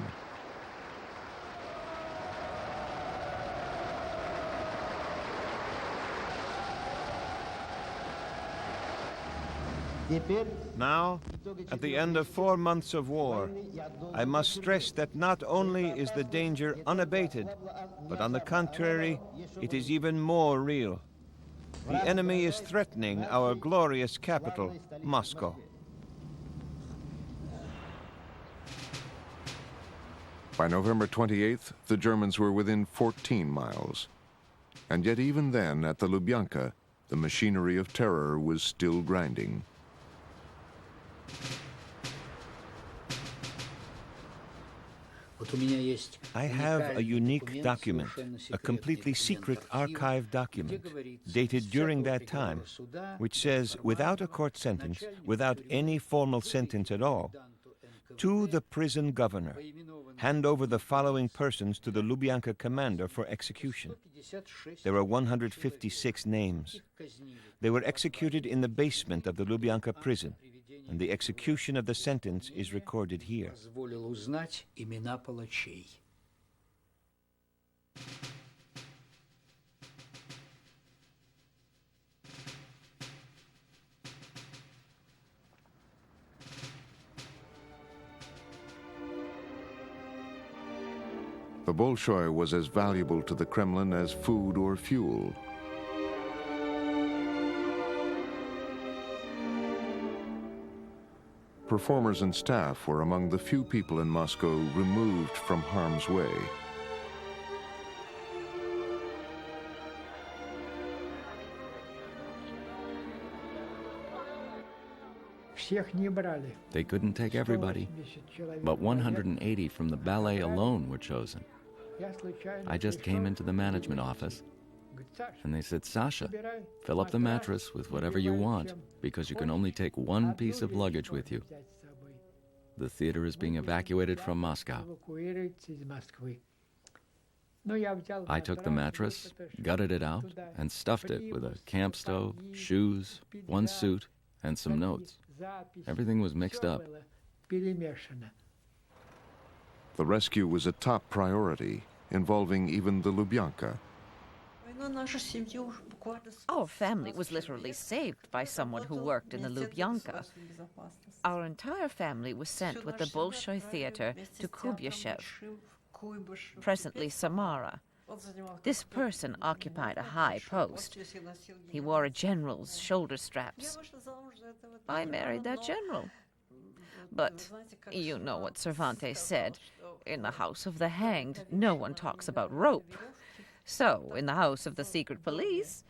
Now, at the end of 4 months of war, I must stress that not only is the danger unabated, but on the contrary, it is even more real. The enemy is threatening our glorious capital, Moscow. By November 28th, the Germans were within 14 miles. And yet even then, at the Lubyanka, the machinery of terror was still grinding. I have a unique document, a completely secret archive document, dated during that time, which says, without a court sentence, without any formal sentence at all, to the prison governor, hand over the following persons to the Lubyanka commander for execution. There are 156 names. They were executed in the basement of the Lubyanka prison, and the execution of the sentence is recorded here. The Bolshoi was as valuable to the Kremlin as food or fuel. Performers and staff were among the few people in Moscow removed from harm's way. They couldn't take everybody, but 180 from the ballet alone were chosen. I just came into the management office, and they said, "Sasha, fill up the mattress with whatever you want, because you can only take one piece of luggage with you. The theater is being evacuated from Moscow." I took the mattress, gutted it out, and stuffed it with a camp stove, shoes, one suit, and some notes. Everything was mixed up. The rescue was a top priority, involving even the Lubyanka. Our family was literally saved by someone who worked in the Lubyanka. Our entire family was sent with the Bolshoi theater to Kuybyshev, presently Samara. This person occupied a high post. He wore a general's shoulder straps. I married that general. But you know what Cervantes said. In the house of the hanged, no one talks about rope. So, in the house of the secret police,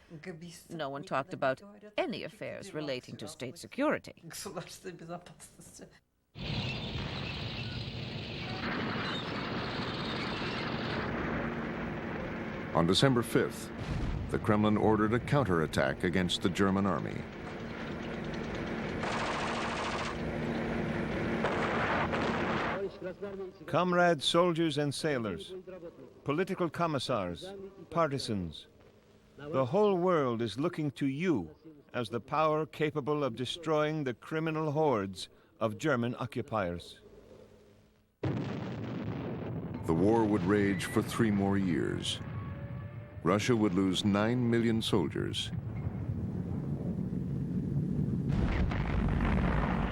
no one talked about any affairs relating to state security. On December 5th, the Kremlin ordered a counterattack against the German army. Comrade soldiers and sailors, political commissars, partisans, the whole world is looking to you as the power capable of destroying the criminal hordes of German occupiers. The war would rage for 3 more years. Russia would lose 9 million soldiers.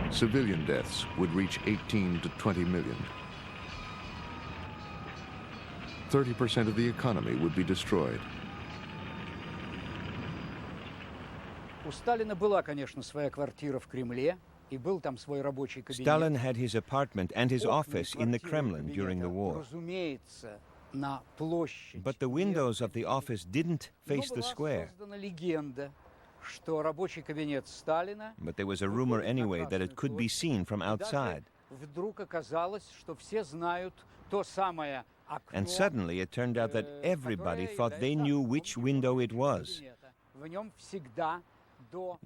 Civilian deaths would reach 18 to 20 million. 30% of the economy would be destroyed. Stalin had his apartment and his office in the Kremlin during the war. But the windows of the office didn't face the square. But there was a rumor anyway that it could be seen from outside. And suddenly it turned out that everybody thought they knew which window it was.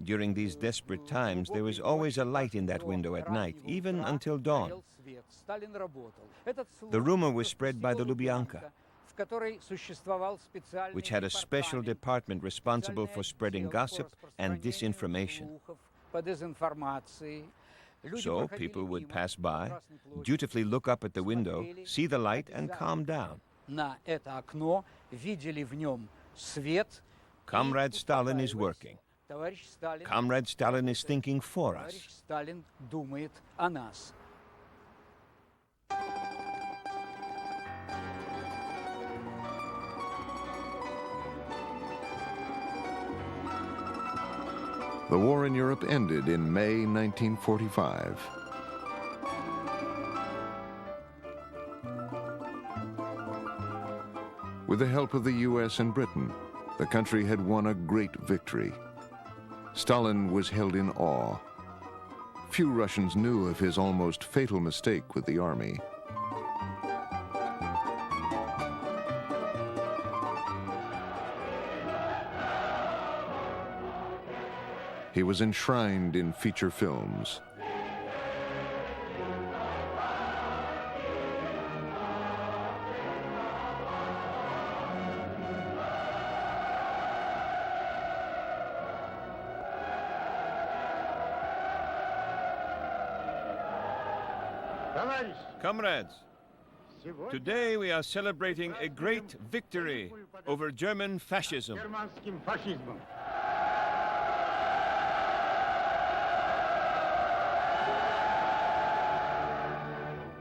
During these desperate times, there was always a light in that window at night, even until dawn. The rumor was spread by the Lubyanka, which had a special department responsible for spreading gossip and disinformation. So people would pass by, dutifully look up at the window, see the light, and calm down. Comrade Stalin is working. Comrade Stalin is thinking for us. The war in Europe ended in May 1945. With the help of the US and Britain, the country had won a great victory. Stalin was held in awe. Few Russians knew of his almost fatal mistake with the army. He was enshrined in feature films. Comrades, today we are celebrating a great victory over German fascism.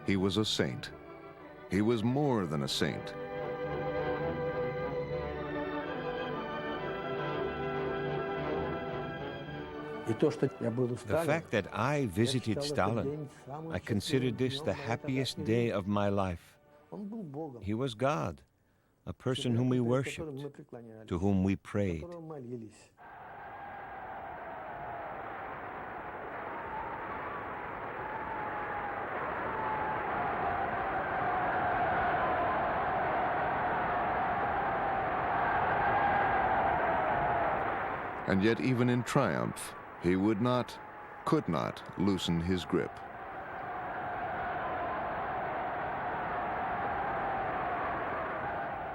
He was a saint. He was more than a saint. The fact that I visited Stalin, I considered this the happiest day of my life. He was God, a person whom we worshipped, to whom we prayed. And yet even in triumph, he would not, could not loosen his grip.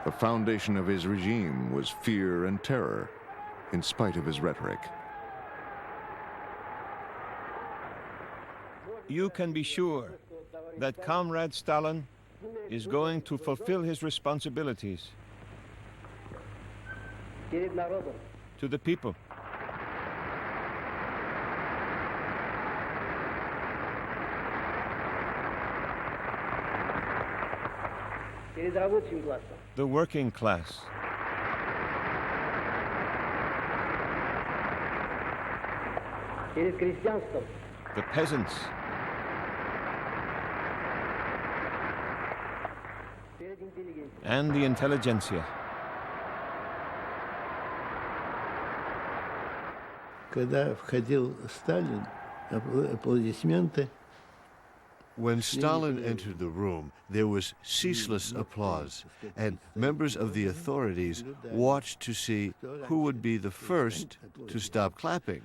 The foundation of his regime was fear and terror, in spite of his rhetoric. You can be sure that Comrade Stalin is going to fulfill his responsibilities to the people. The working class. The peasants. And the intelligentsia. Когда входил Сталин, аплодисменты. When Stalin entered the room, there was ceaseless applause, and members of the authorities watched to see who would be the first to stop clapping.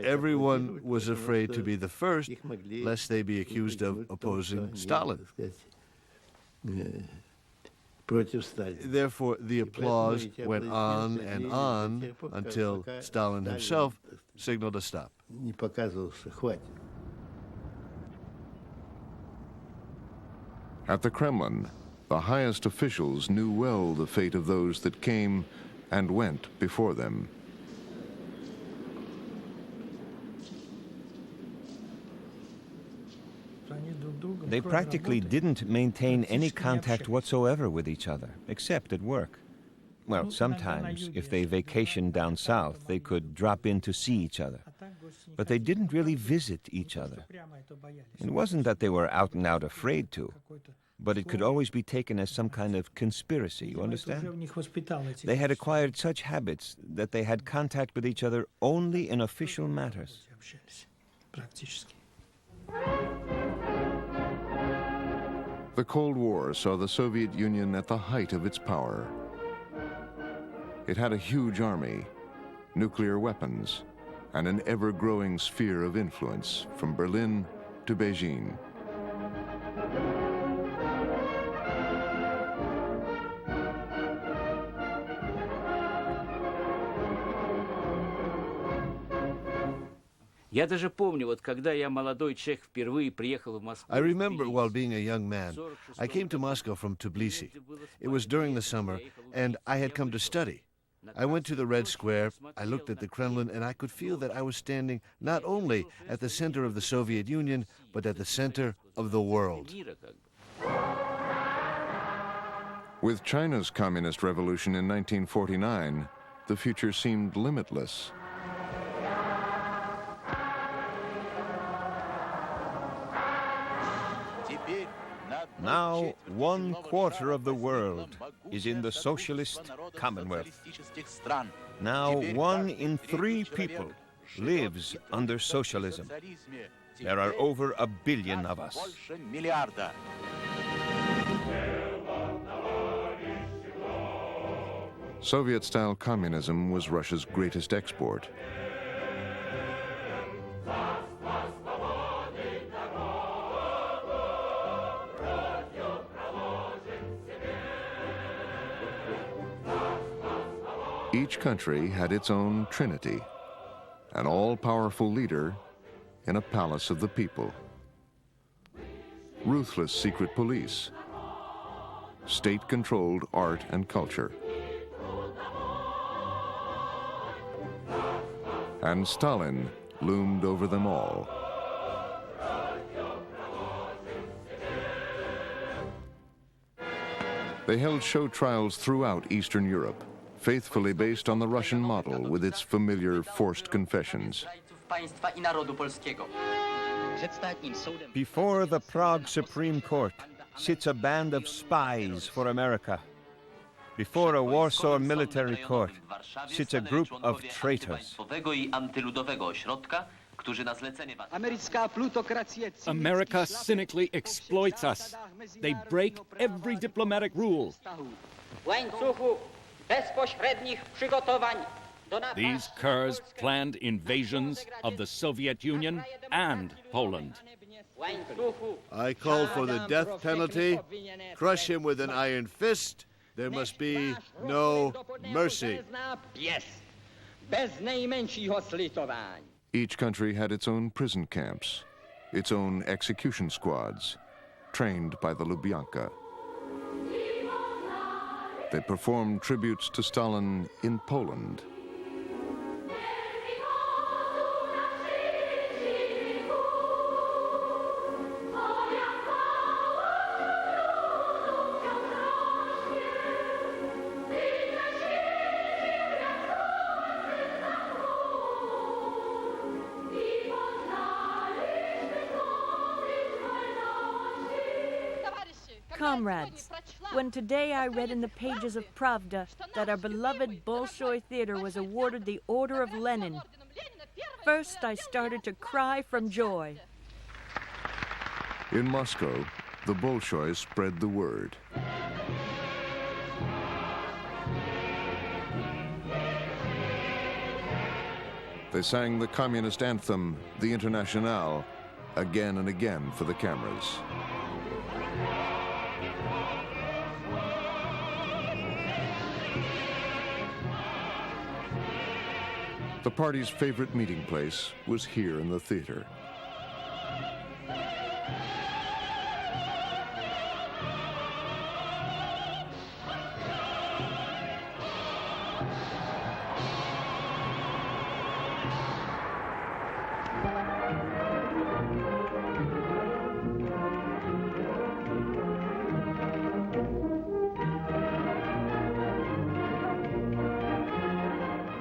Everyone was afraid to be the first, lest they be accused of opposing Stalin. Therefore, the applause went on and on until Stalin himself signaled a stop. At the Kremlin, the highest officials knew well the fate of those that came and went before them. They practically didn't maintain any contact whatsoever with each other, except at work. Well, sometimes, if they vacationed down south, they could drop in to see each other. But they didn't really visit each other. It wasn't that they were out and out afraid to, but it could always be taken as some kind of conspiracy, you understand? They had acquired such habits that they had contact with each other only in official matters. The Cold War saw the Soviet Union at the height of its power. It had a huge army, nuclear weapons, and an ever-growing sphere of influence from Berlin to Beijing. Я даже помню, вот когда я молодой чех впервые приехал в Москву. I remember while being a young man, I came to Moscow from Tbilisi. It was during the summer, and I had come to study. I went to the Red Square, I looked at the Kremlin, and I could feel that I was standing not only at the center of the Soviet Union, but at the center of the world. With China's communist revolution in 1949, the future seemed limitless. Now 1/4 of the world is in the socialist commonwealth. Now 1 in 3 people lives under socialism. There are over 1 billion of us. Soviet-style communism was Russia's greatest export. Each country had its own trinity, an all-powerful leader in a palace of the people. Ruthless secret police, state-controlled art and culture. And Stalin loomed over them all. They held show trials throughout Eastern Europe, faithfully based on the Russian model with its familiar forced confessions. Before the Prague Supreme Court sits a band of spies for America. Before a Warsaw military court sits a group of traitors. America cynically exploits us. They break every diplomatic rule. These curs planned invasions of the Soviet Union and Poland. I call for the death penalty. Crush him with an iron fist. There must be no mercy. Each country had its own prison camps, its own execution squads, trained by the Lubyanka. They performed tributes to Stalin in Poland. Comrades, when today I read in the pages of Pravda that our beloved Bolshoi Theater was awarded the Order of Lenin, first I started to cry from joy. In Moscow, the Bolshoi spread the word. They sang the communist anthem, the Internationale, again and again for the cameras. The party's favorite meeting place was here in the theater.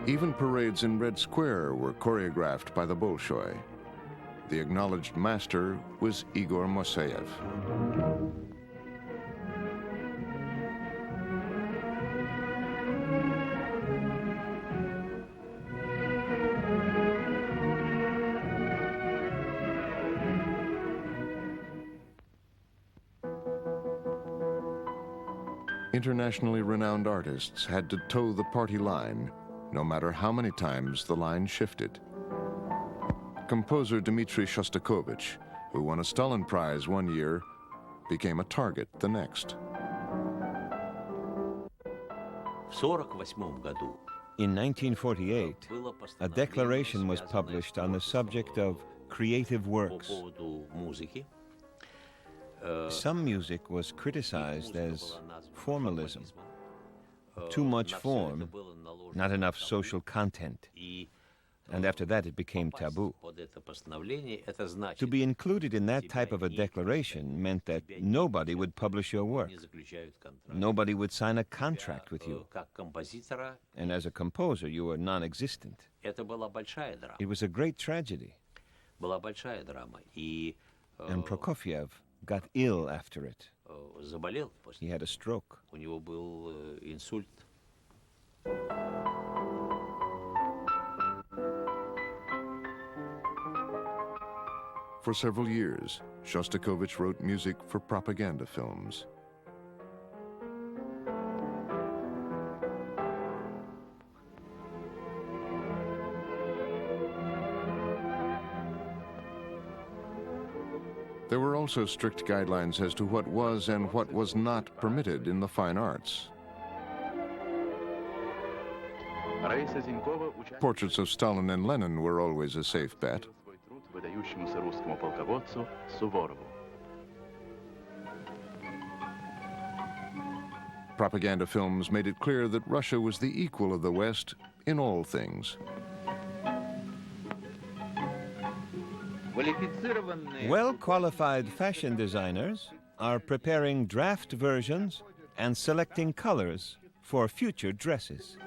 Even parades in Red Square were choreographed by the Bolshoi. The acknowledged master was Igor Moseyev. Internationally renowned artists had to toe the party line, no matter how many times the line shifted. Composer Dmitri Shostakovich, who won a Stalin Prize one year, became a target the next. In 1948, a declaration was published on the subject of creative works. Some music was criticized as formalism. Too much form, not enough social content. And after that, it became taboo. To be included in that type of a declaration meant that nobody would publish your work. Nobody would sign a contract with you. And as a composer, you were non-existent. It was a great tragedy. And Prokofiev got ill after it. He had a stroke. For several years, Shostakovich wrote music for propaganda films. There were also strict guidelines as to what was and what was not permitted in the fine arts. Portraits of Stalin and Lenin were always a safe bet. Propaganda films made it clear that Russia was the equal of the West in all things. Well-qualified fashion designers are preparing draft versions and selecting colors for future dresses.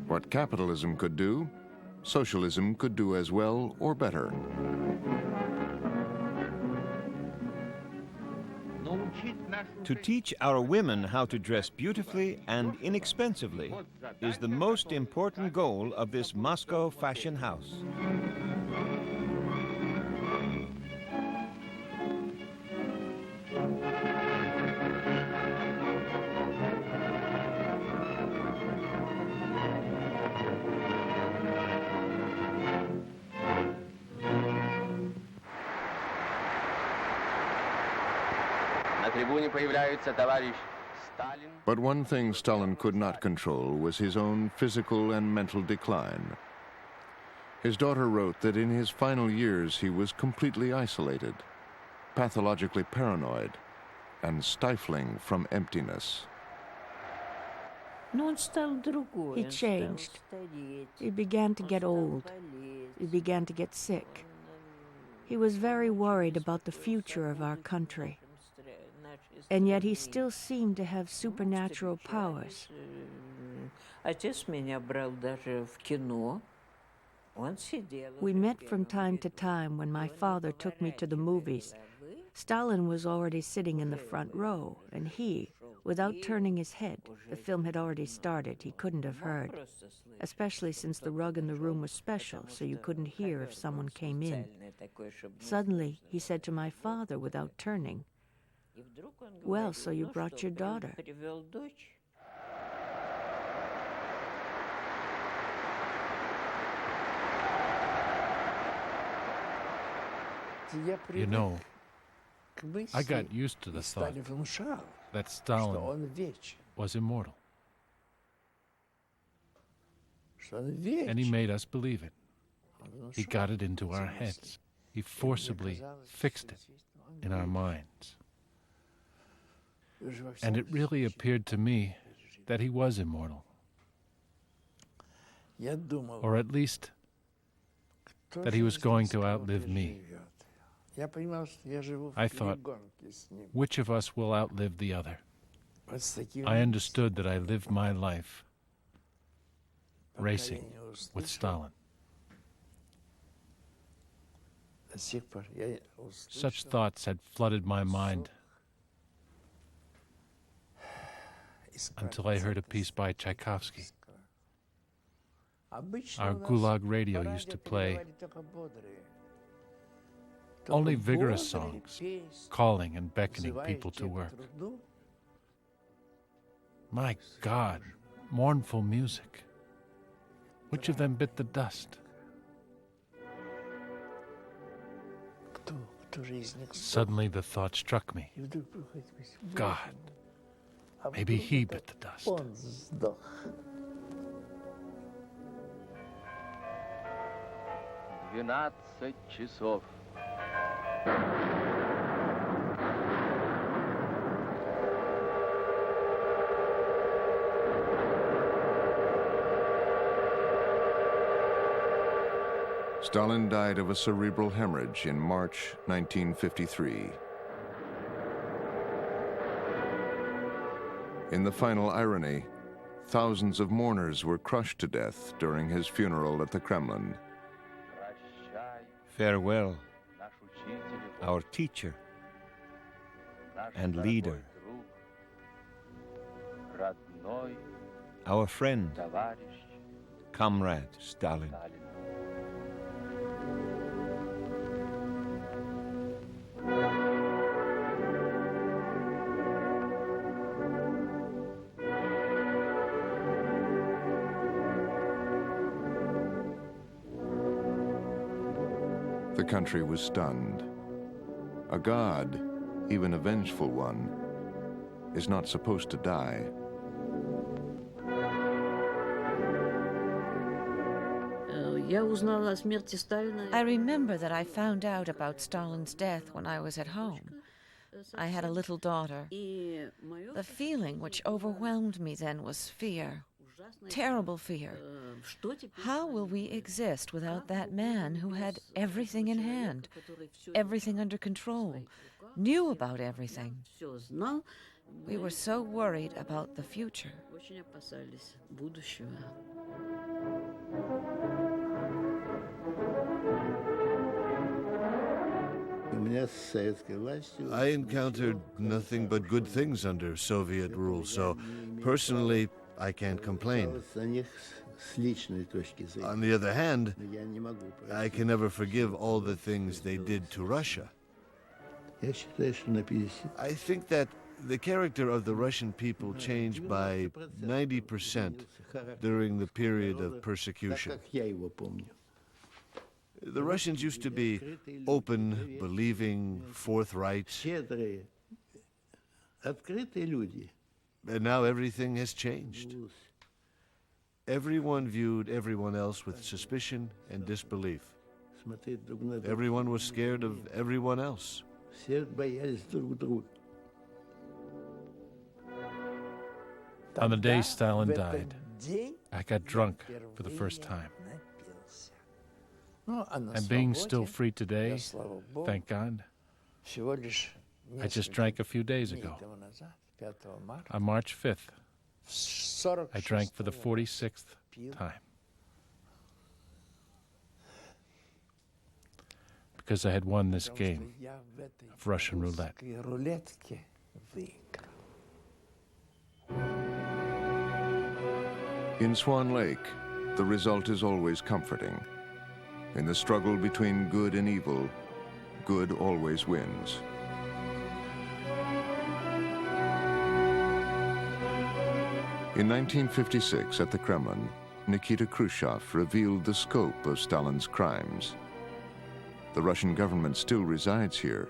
What capitalism could do, socialism could do as well or better. To teach our women how to dress beautifully and inexpensively is the most important goal of this Moscow fashion house. But one thing Stalin could not control was his own physical and mental decline. His daughter wrote that in his final years he was completely isolated, pathologically paranoid, and stifling from emptiness. He changed. He began to get old. He began to get sick. He was very worried about the future of our country. And yet he still seemed to have supernatural powers. We met from time to time when my father took me to the movies. Stalin was already sitting in the front row, and he, without turning his head, the film had already started, he couldn't have heard, especially since the rug in the room was special, so you couldn't hear if someone came in. Suddenly, he said to my father without turning, "Well, so you brought your daughter." You know, I got used to the thought that Stalin was immortal. And he made us believe it. He got it into our heads. He forcibly fixed it in our minds. And it really appeared to me that he was immortal. Or at least that he was going to outlive me. I thought, which of us will outlive the other? I understood that I lived my life racing with Stalin. Such thoughts had flooded my mind until I heard a piece by Tchaikovsky. Our Gulag radio used to play only vigorous songs, calling and beckoning people to work. My God, mournful music. Which of them bit the dust? Suddenly the thought struck me. God, maybe he bit the dust. 12 часов. Stalin died of a cerebral hemorrhage in March 1953. In the final irony, thousands of mourners were crushed to death during his funeral at the Kremlin. Farewell, our teacher and leader, our friend, comrade Stalin. The country was stunned. A god, even a vengeful one, is not supposed to die. I remember that I found out about Stalin's death when I was at home. I had a little daughter. The feeling which overwhelmed me then was fear. Terrible fear. How will we exist without that man who had everything in hand, everything under control, knew about everything? We were so worried about the future. I encountered nothing but good things under Soviet rule, so personally, I can't complain. On the other hand, I can never forgive all the things they did to Russia. I think that the character of the Russian people changed by 90% during the period of persecution. The Russians used to be open, believing, forthright. And now everything has changed. Everyone viewed everyone else with suspicion and disbelief. Everyone was scared of everyone else. On the day Stalin died, I got drunk for the first time. And being still free today, thank God, I just drank a few days ago. On March 5th, I drank for the 46th time. Because I had won this game of Russian roulette. In Swan Lake, the result is always comforting. In the struggle between good and evil, good always wins. In 1956, at the Kremlin, Nikita Khrushchev revealed the scope of Stalin's crimes. The Russian government still resides here,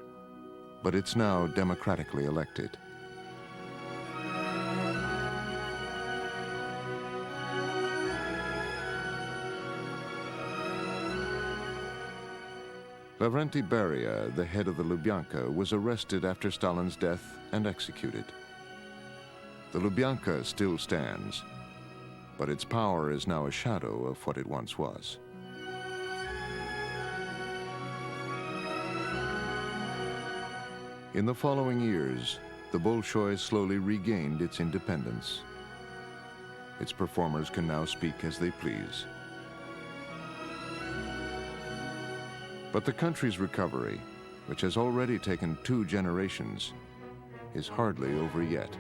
but it's now democratically elected. Lavrenti Beria, the head of the Lubyanka, was arrested after Stalin's death and executed. The Lubyanka still stands, but its power is now a shadow of what it once was. In the following years, the Bolshoi slowly regained its independence. Its performers can now speak as they please. But the country's recovery, which has already taken 2 generations, is hardly over yet.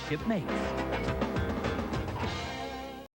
Shipmates.